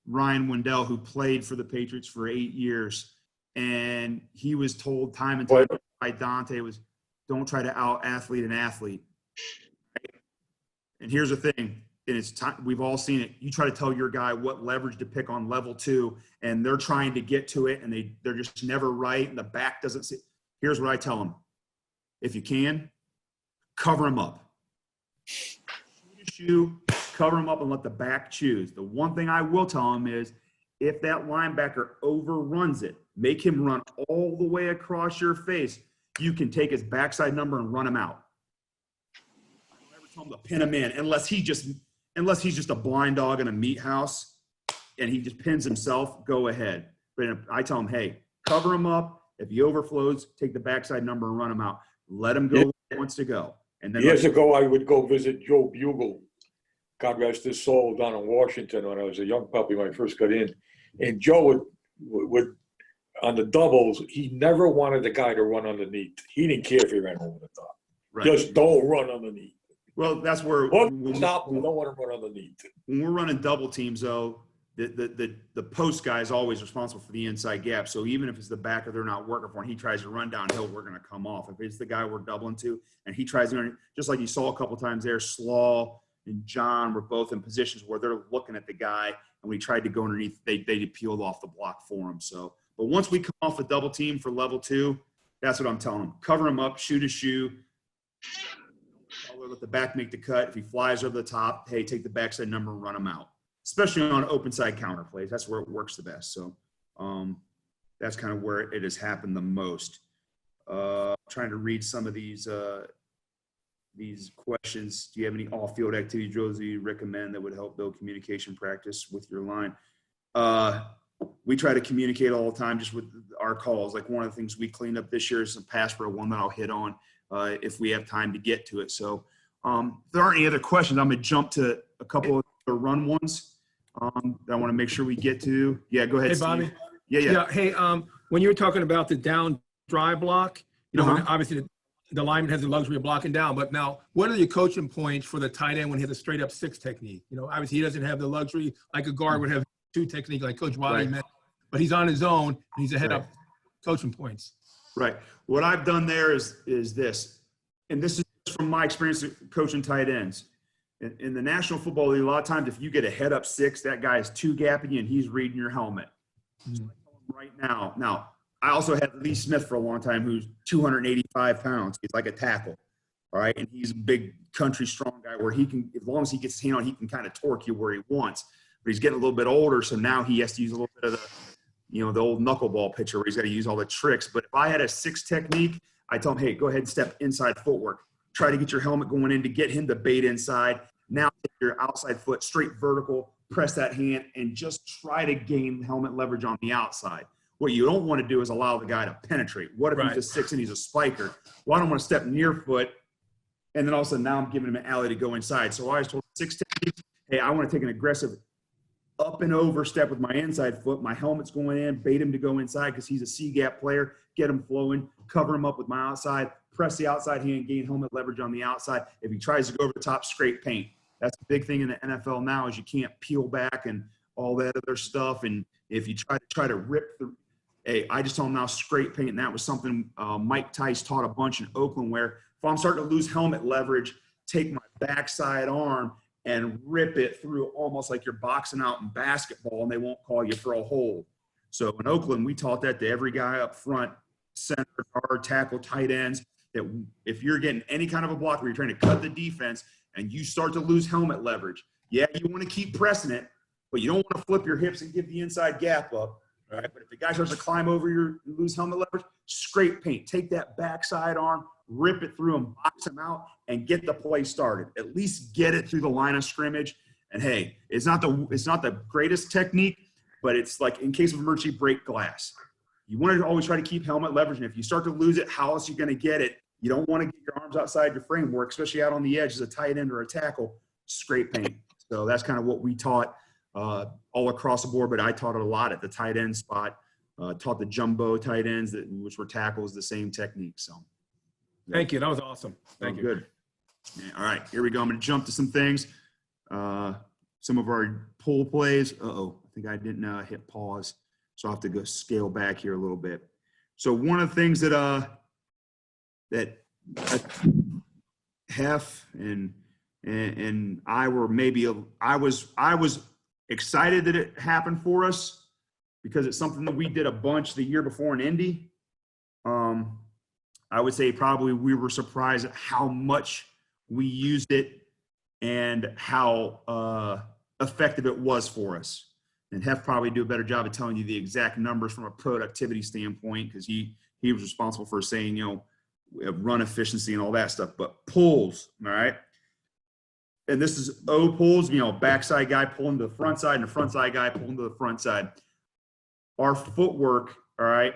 Ryan Wendell, who played for the Patriots for 8 years. And he was told time and time by Dante was, don't try to out-athlete an athlete. And here's the thing. and it's time, we've all seen it. You try to tell your guy what leverage to pick on level 2, and they're trying to get to it, and they're just never right, and the back doesn't see. Here's what I tell them. If you can, cover them up. Shoot a shoe, cover them up, and let the back choose. The one thing I will tell them is, if that linebacker overruns it, make him run all the way across your face, you can take his backside number and run him out. I don't ever tell him to pin him in unless he's just a blind dog in a meat house and he just pins himself, go ahead. But I tell him, hey, cover him up. If he overflows, take the backside number and run him out. Let him go where he wants to go. And then years ago, I would go visit Joe Bugle, God rest his soul, down in Washington when I was a young puppy when I first got in. And Joe would on the doubles, he never wanted the guy to run underneath. He didn't care if he ran over the top. Right. Just don't run underneath. Well, that's where stop. We don't want to run underneath. When we're running double teams, though, the post guy is always responsible for the inside gap. So even if it's the backer they're not working for and he tries to run downhill, we're going to come off. If it's the guy we're doubling to and he tries to, just like you saw a couple times there, Slaw and John were both in positions where they're looking at the guy, and we tried to go underneath. They peeled off the block for him. So, but once we come off the double team for level 2, that's what I'm telling them. Cover him up, shoot a shoe. Let the back make the cut. If he flies over the top, hey, take the backside number and run him out. Especially on open side counter plays. That's where it works the best. So that's kind of where it has happened the most. Trying to read some of these questions. Do you have any off-field activity drills that you recommend that would help build communication practice with your line? We try to communicate all the time just with our calls. Like one of the things we cleaned up this year is some pass pro, one that I'll hit on if we have time to get to it. So if there aren't any other questions, I'm going to jump to a couple of the run ones that I want to make sure we get to. Yeah, go ahead, Hey, Bobby. Steve. Yeah. Hey, when you were talking about the down dry block, you know, obviously the lineman has the luxury of blocking down, but now what are your coaching points for the tight end when he has a straight up 6 technique? You know, obviously he doesn't have the luxury like a guard would have 2 technique like Coach Wiley meant, but he's on his own and he's ahead of coaching points. Right. What I've done there is this, and this is from my experience coaching tight ends. In the National Football League, a lot of times if you get a head up 6, that guy is 2-gapping you and he's reading your helmet. So right now, I also had Lee Smith for a long time, who's 285 pounds. He's like a tackle, all right? And he's a big country strong guy where he can, as long as he gets his hand on, he can kind of torque you where he wants. But he's getting a little bit older, so now he has to use a little bit of the old knuckleball pitcher where he's got to use all the tricks. But if I had a 6 technique, I tell him, hey, go ahead and step inside footwork. Try to get your helmet going in to get him to bait inside. Now take your outside foot straight vertical, press that hand, and just try to gain helmet leverage on the outside. What you don't want to do is allow the guy to penetrate. What if he's a 6 and he's a spiker? Well, I don't want to step near foot, and then all of a sudden now I'm giving him an alley to go inside. So I always told 6 techniques, hey, I want to take an aggressive up and over step with my inside foot. My helmet's going in, bait him to go inside because he's a C-gap player. Get him flowing, cover him up with my outside, press the outside hand, gain helmet leverage on the outside. If he tries to go over the top, scrape paint. That's the big thing in the NFL now is you can't peel back and all that other stuff. And if you try to rip the hey, I just tell them now scrape paint. And that was something Mike Tice taught a bunch in Oakland where if I'm starting to lose helmet leverage, take my backside arm and rip it through almost like you're boxing out in basketball and they won't call you for a hold. So in Oakland, we taught that to every guy up front, center, guard, tackle, tight ends, that if you're getting any kind of a block where you're trying to cut the defense and you start to lose helmet leverage, yeah, you want to keep pressing it, but you don't want to flip your hips and give the inside gap up. All right, but if the guy starts to climb over your lose helmet leverage, scrape paint. Take that backside arm, rip it through him, box him out, and get the play started. At least get it through the line of scrimmage. And hey, it's not the greatest technique, but it's like in case of emergency, break glass. You want to always try to keep helmet leverage, and if you start to lose it, how else are you going to get it? You don't want to get your arms outside your framework, especially out on the edge as a tight end or a tackle. Scrape paint. So that's kind of what we taught all across the board, but I taught it a lot at the tight end spot. Taught the jumbo tight ends, which were tackles, the same technique. So, thank you. That was awesome. Thank you. Good. Yeah, all right, here we go. I'm going to jump to some things. Some of our pull plays. I think I didn't hit pause, so I'll have to go scale back here a little bit. So one of the things that Hef and and I was excited that it happened for us because it's something that we did a bunch the year before in Indy. I would say probably we were surprised at how much we used it and how effective it was for us. And Hef probably do a better job of telling you the exact numbers from a productivity standpoint, because he was responsible for saying, you know, run efficiency and all that stuff. But pulls, all right? And this is O pulls, you know, backside guy pulling to the front side and the front side guy pulling to the front side. Our footwork, all right,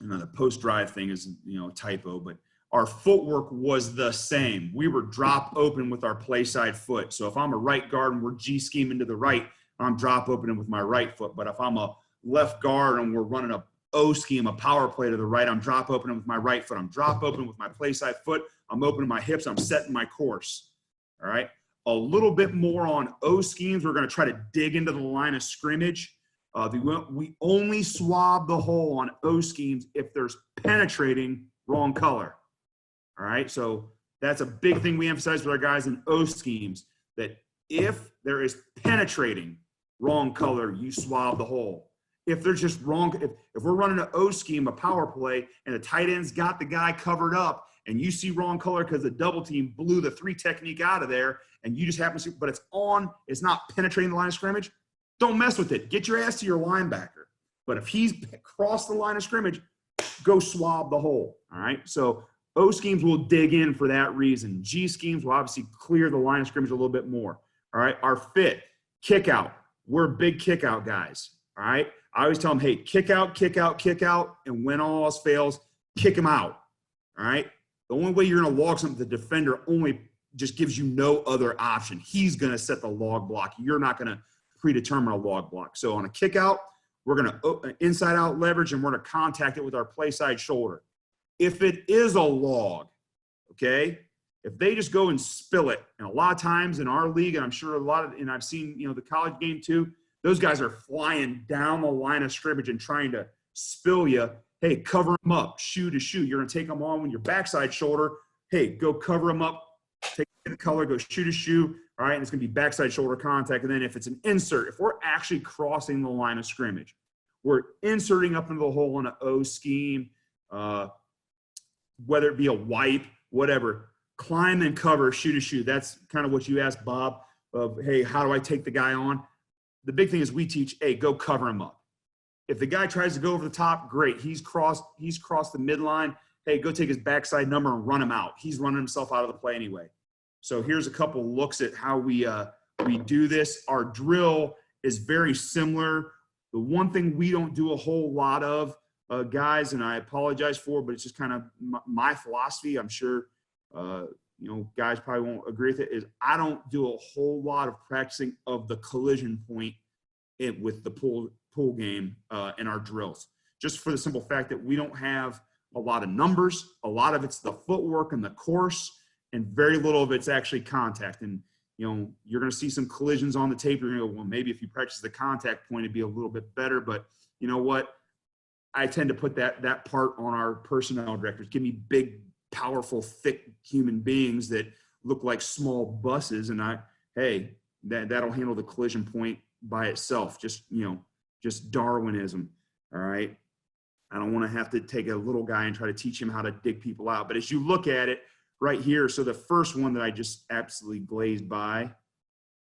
and then the post-drive thing is, you know, a typo, but our footwork was the same. We were drop open with our play side foot. So if I'm a right guard and we're G scheming to the right, I'm drop opening with my right foot. But if I'm a left guard and we're running a O scheme, a power play to the right, I'm drop opening with my right foot. I'm drop opening with my play side foot. I'm opening my hips. I'm setting my course. All right. A little bit more on O schemes. We're going to try to dig into the line of scrimmage. We only swab the hole on O schemes if there's penetrating wrong color. All right. So that's a big thing we emphasize with our guys in O schemes, that if there is penetrating wrong color, you swab the hole. If there's just wrong, if we're running an O scheme, a power play, and the tight end's got the guy covered up, and you see wrong color because the double team blew the 3 technique out of there, and you just happen to see, but it's not penetrating the line of scrimmage, don't mess with it. Get your ass to your linebacker. But if he's crossed the line of scrimmage, go swab the hole. All right. So O schemes will dig in for that reason. G schemes will obviously clear the line of scrimmage a little bit more. All right. Our fit, kick out. We're big kick out guys. All right. I always tell them, hey, kick out, kick out, kick out. And when all else fails, kick them out. All right. The only way you're going to log something, the defender only just gives you no other option. He's going to set the log block. You're not going to predetermine a log block. So on a kick out, we're going to inside out leverage, and we're going to contact it with our play side shoulder. If it is a log, okay, if they just go and spill it, and a lot of times in our league, and I'm sure and I've seen, you know, the college game too, those guys are flying down the line of scrimmage and trying to spill you. Hey, cover them up, shoe to shoe. You're going to take them on with your backside shoulder. Hey, go cover them up, take the color, go shoe to shoe. All right, and it's going to be backside shoulder contact. And then if it's an insert, if we're actually crossing the line of scrimmage, we're inserting up into the hole in an O scheme, whether it be a wipe, whatever, climb and cover, shoe to shoe. That's kind of what you asked, Bob, of, hey, how do I take the guy on? The big thing is we teach, hey, go cover him up. If the guy tries to go over the top, great. He's crossed the midline. Hey, go take his backside number and run him out. He's running himself out of the play anyway. So here's a couple looks at how we do this. Our drill is very similar. The one thing we don't do a whole lot of, guys, and I apologize for, but it's just kind of my philosophy. I'm sure, you know, guys probably won't agree with it, is I don't do a whole lot of practicing of the collision point with the pool game in our drills, just for the simple fact that we don't have a lot of numbers. A lot of it's the footwork and the course, and very little of it's actually contact. And, you know, you're going to see some collisions on the tape. You're going to go, well, maybe if you practice the contact point, it'd be a little bit better. But you know what? I tend to put that part on our personnel directors. Give me big, powerful, thick human beings that look like small buses. And that'll handle the collision point by itself. Just Darwinism. All right. I don't want to have to take a little guy and try to teach him how to dig people out. But as you look at it right here, so the first one that I just absolutely glazed by,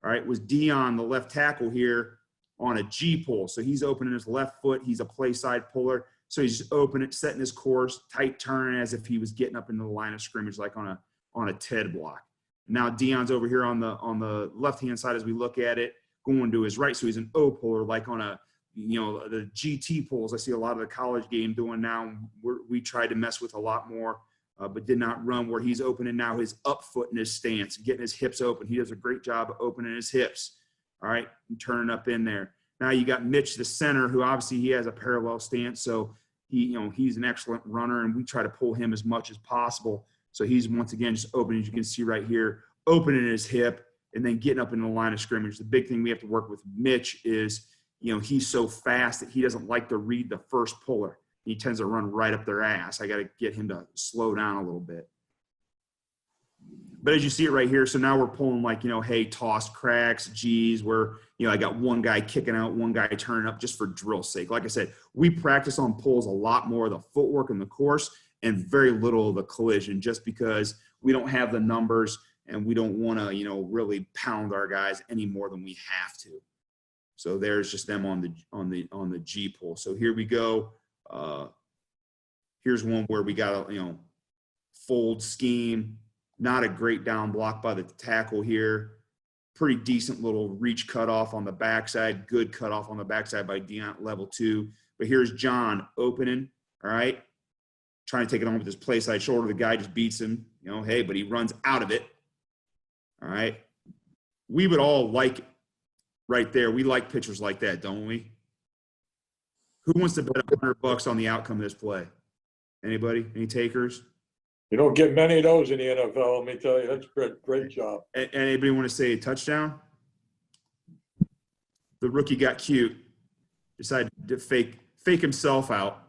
all right, was Dion, the left tackle here, on a G pull. So he's opening his left foot. He's a play side puller. So he's just opening it, setting his course, tight turn as if he was getting up into the line of scrimmage, like on a TED block. Now Dion's over here on the left-hand side as we look at it, going to his right. So he's an O puller, like on the GT pulls I see a lot of the college game doing now. We tried to mess with a lot more, but did not run, where he's opening now his up foot in his stance, getting his hips open. He does a great job of opening his hips. All right, and turning up in there. Now you got Mitch, the center, who obviously he has a parallel stance, so he's an excellent runner, and we try to pull him as much as possible. So he's once again just opening, as you can see right here, opening his hip and then getting up in the line of scrimmage. The big thing we have to work with Mitch is, he's so fast that he doesn't like to read the first puller. He tends to run right up their ass. I got to get him to slow down a little bit. But as you see it right here, so now we're pulling like, hey, toss, cracks, G's, where, I got one guy kicking out, one guy turning up just for drill sake. Like I said, we practice on pulls a lot more of the footwork in the course and very little of the collision, just because we don't have the numbers and we don't want to, really pound our guys any more than we have to. So there's just them on the G pull. So here we go. Here's one where we got a, fold scheme. Not a great down block by the tackle here. Pretty decent little reach cutoff on the backside. Good cutoff on the backside by Dion, level 2. But here's John opening, all right? Trying to take it on with his play side shoulder. The guy just beats him, hey, but he runs out of it, all right? We would all like it right there. We like pitchers like that, don't we? Who wants to bet $100 on the outcome of this play? Anybody? Any takers? You don't get many of those in the NFL, let me tell you. That's great job. Anybody want to say a touchdown? The rookie got cute, decided to fake himself out.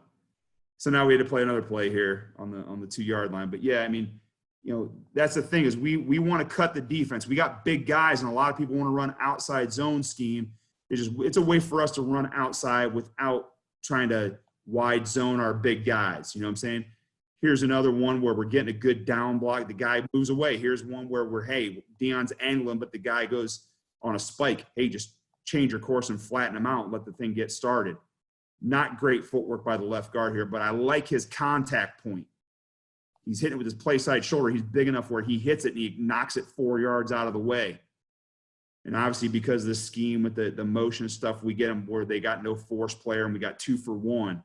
So now we had to play another play here on the 2-yard line. But yeah, I mean, that's the thing, is we want to cut the defense. We got big guys, and a lot of people want to run outside zone scheme. It's a way for us to run outside without trying to wide zone our big guys. You know what I'm saying? Here's another one where we're getting a good down block. The guy moves away. Here's one where hey, Dion's angling, but the guy goes on a spike. Hey, just change your course and flatten him out and let the thing get started. Not great footwork by the left guard here, but I like his contact point. He's hitting it with his play side shoulder. He's big enough where he hits it and he knocks it 4 yards out of the way. And obviously, because of the scheme with the motion stuff, we get them where they got no force player and we got 2 for 1.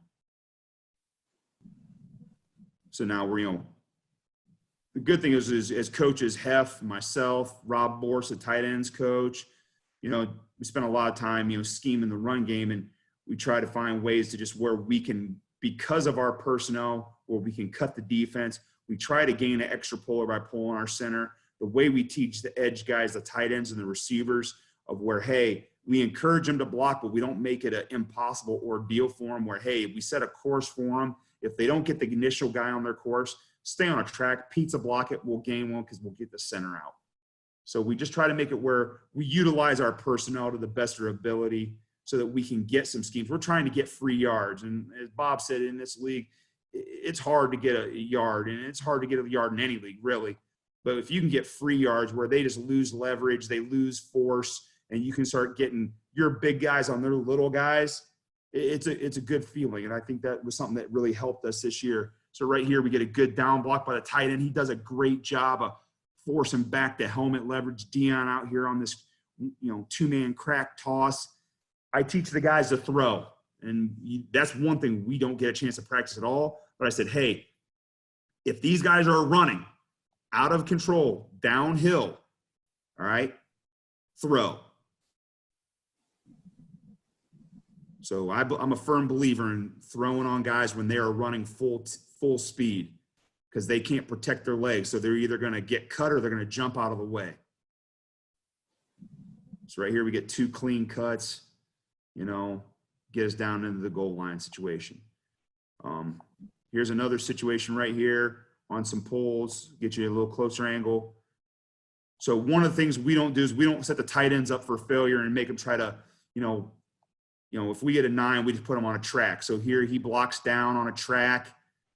So now we're, the good thing is as coaches, Hef, myself, Rob Borse, the tight ends coach, we spend a lot of time, scheming the run game, and we try to find ways to just where we can, because of our personnel, where we can cut the defense. We try to gain an extra puller by pulling our center. The way we teach the edge guys, the tight ends and the receivers, of where, hey, we encourage them to block, but we don't make it an impossible ordeal for them, where, hey, we set a course for them. If they don't get the initial guy on their course, stay on a track, pizza block it, we'll gain one because we'll get the center out. So we just try to make it where we utilize our personnel to the best of our ability so that we can get some schemes. We're trying to get free yards. And as Bob said, in this league, it's hard to get a yard, and it's hard to get a yard in any league, really. But if you can get free yards where they just lose leverage, they lose force, and you can start getting your big guys on their little guys, it's a good feeling. And I think that was something that really helped us this year. So right here, we get a good down block by the tight end. He does a great job of forcing back the helmet leverage. Dion out here on this, 2-man crack toss. I teach the guys to throw. And that's one thing we don't get a chance to practice at all. But I said, hey, if these guys are running out of control, downhill, all right, throw. So I'm a firm believer in throwing on guys when they are running full speed, because they can't protect their legs. So they're either going to get cut or they're going to jump out of the way. So right here, we get 2 clean cuts, get us down into the goal line situation. Here's another situation right here on some pulls, get you a little closer angle. So one of the things we don't do is we don't set the tight ends up for failure and make them try to, if we get a 9, we just put them on a track. So here he blocks down on a track.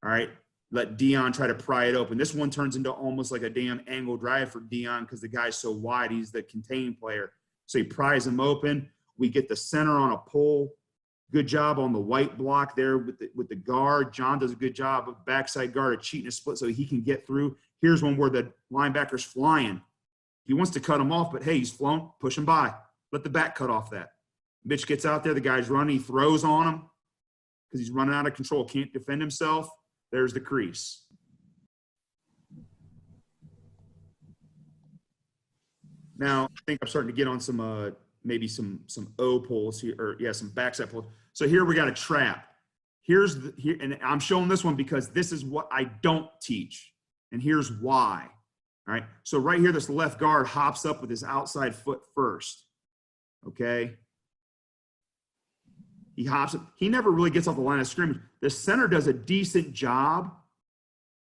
All right. Let Dion try to pry it open. This one turns into almost like a damn angle drive for Dion because the guy's so wide. He's the contained player. So he pries him open. We get the center on a pull. Good job on the white block there with the guard. John does a good job of backside guard of cheating a split so he can get through. Here's one where the linebacker's flying. He wants to cut him off, but hey, he's flown. Push him by. Let the back cut off that. Mitch gets out there. The guy's running. He throws on him because he's running out of control. Can't defend himself. There's the crease. Now, I think I'm starting to get on some maybe some O pulls here, or yeah, some backside pulls. So here we got a trap. And I'm showing this one because this is what I don't teach, and here's why. All right. So right here, this left guard hops up with his outside foot first. Okay. He hops up. He never really gets off the line of scrimmage. The center does a decent job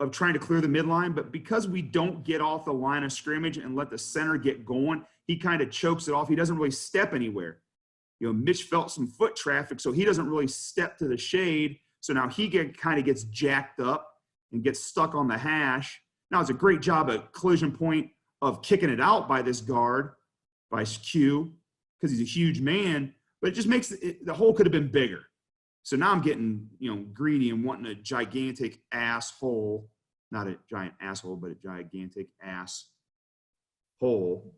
of trying to clear the midline, but because we don't get off the line of scrimmage and let the center get going, he kind of chokes it off. He doesn't really step anywhere. You know, Mitch felt some foot traffic, so he doesn't really step to the shade. So now he kind of gets jacked up and gets stuck on the hash. Now it's a great job at collision point of kicking it out by this guard, by Q, because he's a huge man, but it just makes the hole could have been bigger. So now I'm getting, you know, greedy and wanting a gigantic asshole, not a giant asshole, but a gigantic ass hole,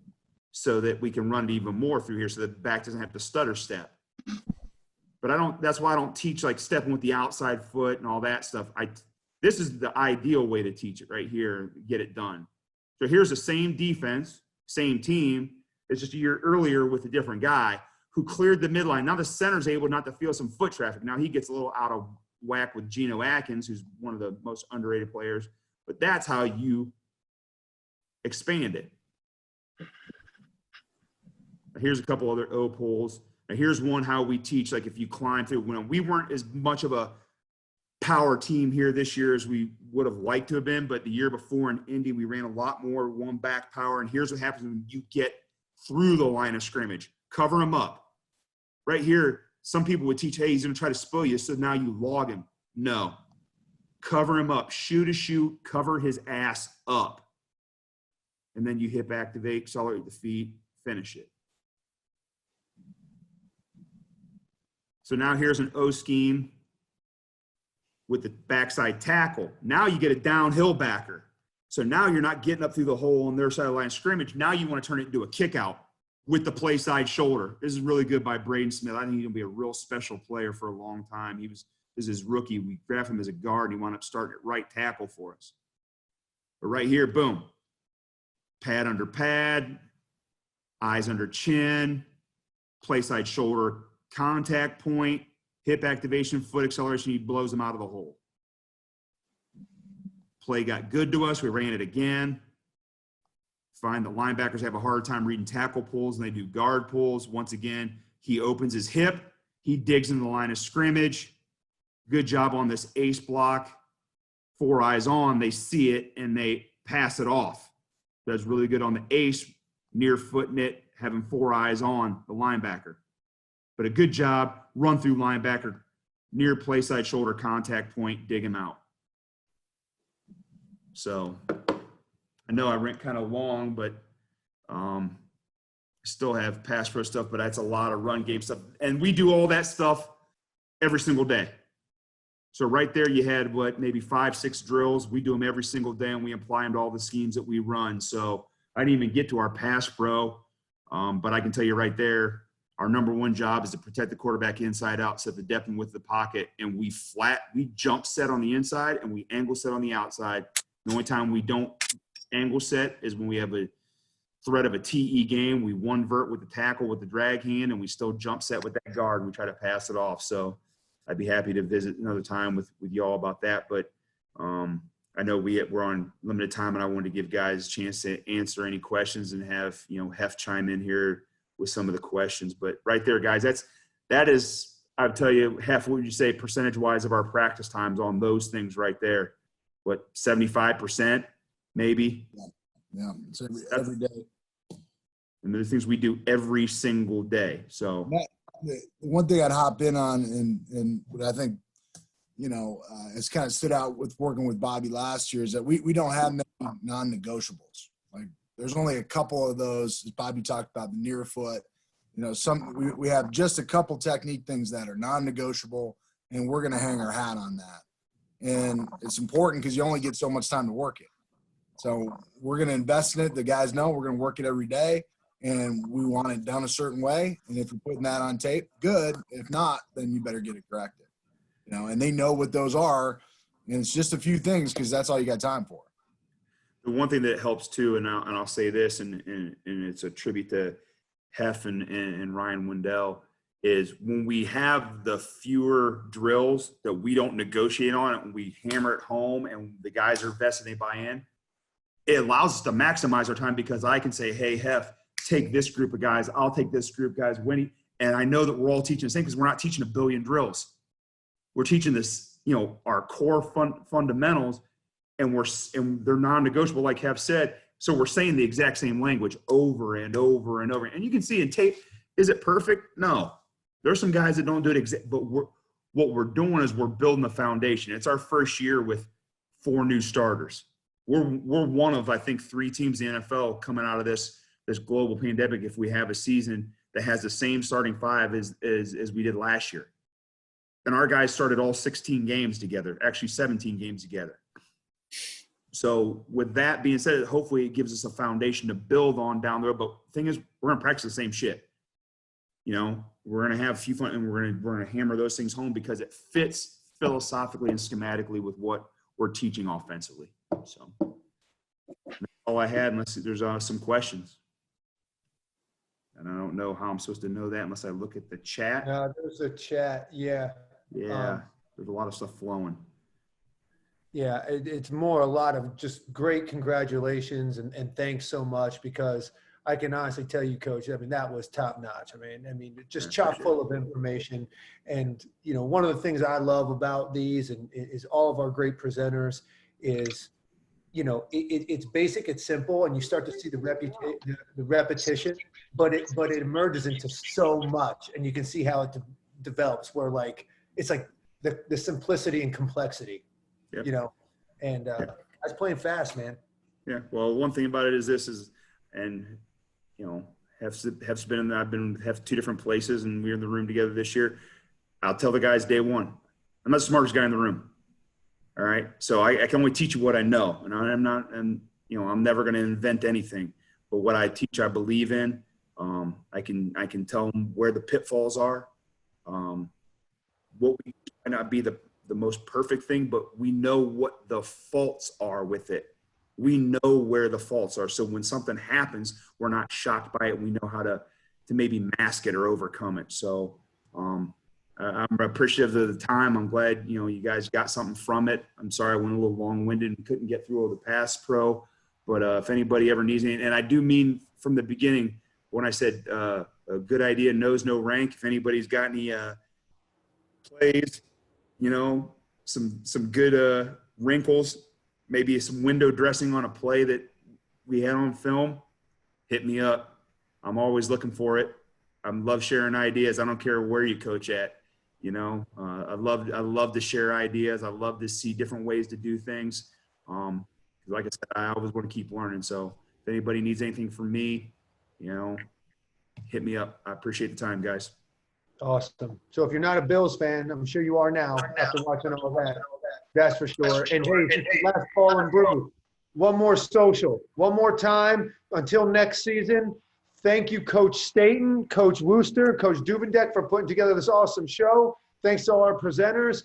so that we can run it even more through here so the back doesn't have to stutter step. But that's why I don't teach like stepping with the outside foot and all that stuff. This is the ideal way to teach it right here, get it done. So here's the same defense, same team. It's just a year earlier with a different guy who cleared the midline. Now the center's able not to feel some foot traffic. Now he gets a little out of whack with Geno Atkins, who's one of the most underrated players. But that's how you expand it. Here's a couple other O pulls. Now here's one how we teach, like if you climb through. When we weren't as much of a power team here this year as we would have liked to have been, but the year before in Indy, we ran a lot more one back power. And here's what happens when you get through the line of scrimmage. Cover him up. Right here, some people would teach, hey, he's going to try to spill you, so now you log him. No. Cover him up. Shoot a shoot. Cover his ass up. And then you hip activate, accelerate the feet, finish it. So now here's an O scheme with the backside tackle. Now you get a downhill backer. So now you're not getting up through the hole on their side of the line of scrimmage. Now you want to turn it into a kick out with the play side shoulder. This is really good by Braden Smith. I think he's going to be a real special player for a long time. This is his rookie. We drafted him as a guard, and he wound up starting at right tackle for us. But right here, boom. Pad under pad, eyes under chin, play side shoulder contact point, hip activation, foot acceleration. He blows him out of the hole. Play got good to us. We ran it again. Find the linebackers have a hard time reading tackle pulls, and they do guard pulls. Once again, he opens his hip. He digs into the line of scrimmage. Good job on this ace block. 4 eyes on. They see it, and they pass it off. Does really good on the ace, near footing it, having 4 eyes on the linebacker. But a good job, run through linebacker, near play side shoulder contact point, dig him out. So I know I went kind of long, but I still have pass pro stuff, but that's a lot of run game stuff. And we do all that stuff every single day. So right there you had, maybe 5-6 drills. We do them every single day, and we apply them to all the schemes that we run. So I didn't even get to our pass pro, but I can tell you right there, our number one job is to protect the quarterback inside out, set the depth and width of the pocket, and we jump set on the inside, and we angle set on the outside. The only time we don't angle set is when we have a threat of a TE game. We one vert with the tackle with the drag hand, and we still jump set with that guard, and we try to pass it off. So I'd be happy to visit another time with y'all about that. But I know we're on limited time, and I wanted to give guys a chance to answer any questions and have, Hef chime in here with some of the questions. But right there, guys, that is, I'll tell you, Hef, what would you say percentage-wise of our practice times on those things right there? What, 75%, maybe? Yeah, it's every day. And the things we do every single day. So the one thing I'd hop in on, and what I think, it's kind of stood out with working with Bobby last year, is that we don't have many non-negotiables. Like, there's only a couple of those, as Bobby talked about, the near foot. We have just a couple technique things that are non-negotiable, and we're going to hang our hat on that. And it's important because you only get so much time to work it. So we're going to invest in it. The guys know we're going to work it every day, and we want it done a certain way. And if you're putting that on tape, good. If not, then you better get it corrected. And they know what those are, and it's just a few things because that's all you got time for. The one thing that helps too, and I'll say this, and it's a tribute to Hef and Ryan Wendell, is when we have the fewer drills that we don't negotiate on and we hammer it home and the guys are vested, they buy in, it allows us to maximize our time because I can say, hey, Hef, take this group of guys. I'll take this group of guys. And I know that we're all teaching the same because we're not teaching a billion drills. We're teaching this, our core fundamentals. and they're non-negotiable, like Hev said. So we're saying the exact same language over and over and over. And you can see in tape, is it perfect? No. There's some guys that don't do it but what we're doing is we're building the foundation. It's our first year with 4 new starters. We're one of, I think, 3 teams in the NFL coming out of this global pandemic, if we have a season that has the same starting 5 as we did last year. And our guys started all 16 games together, actually 17 games together. So with that being said, hopefully it gives us a foundation to build on down the road. But the thing is, we're going to practice the same shit. You know, we're going to have a few fun, and we're going to hammer those things home because it fits philosophically and schematically with what we're teaching offensively. So that's all I had, unless there's some questions. And I don't know how I'm supposed to know that unless I look at the chat. No, there's a chat. Yeah. Yeah. There's a lot of stuff flowing. Yeah. It's more a lot of just great congratulations and thanks so much, because I can honestly tell you, Coach, I mean, that was top notch. I mean, just chock full of information. And, you know, one of the things I love about these and is all of our great presenters is, you know, it's basic, it's simple, and you start to see the repetition, but it emerges into so much, and you can see how it develops, where like, it's like the simplicity and complexity, you know, and that's playing fast, man. Yeah. Well, one thing about it is and you know, Hef's been in, I've been have 2 different places, and we were in the room together this year. I'll tell the guys day one, I'm not the smartest guy in the room. All right. So I can only teach you what I know, and I'm not, and you know, I'm never going to invent anything, but what I teach, I believe in. I can tell them where the pitfalls are. What we might not be the most perfect thing, but we know what the faults are with it. We know where the faults are. So when something happens, we're not shocked by it. We know how to maybe mask it or overcome it. So, I'm appreciative of the time. I'm glad, you know, you guys got something from it. I'm sorry I went a little long-winded and couldn't get through all the past pro, but if anybody ever needs anything, and I do mean from the beginning when I said a good idea knows no rank. If anybody's got any plays, you know, some good wrinkles, maybe some window dressing on a play that we had on film, hit me up. I'm always looking for it. I love sharing ideas. I don't care where you coach at. You know, I love to share ideas. I love to see different ways to do things. Like I said, I always want to keep learning. So if anybody needs anything from me, you know, hit me up. I appreciate the time, guys. Awesome. So if you're not a Bills fan, I'm sure you are now after watching all that. That's for sure. And hey, last Ball N Brew, one more social, one more time until next season. Thank you, Coach Staten, Coach Wooster, Coach Dubendek, for putting together this awesome show. Thanks to all our presenters.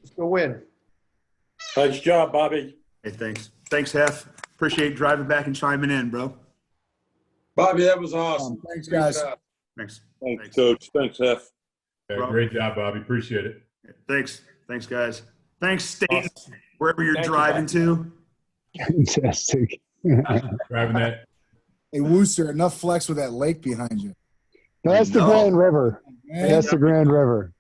Let's go win. Nice job, Bobby. Hey, thanks. Thanks, Hef. Appreciate driving back and chiming in, bro. Bobby, that was awesome. Thanks, guys. Thanks. Thanks, Coach. Thanks, Hef. Yeah, great job, Bobby. Appreciate it. Thanks. Thanks, guys. Thanks, Staten, Awesome. wherever you're driving to. Fantastic. Driving that. Hey, Wooster, enough flex with that lake behind you. That's the Grand River. Man, That's the Grand River.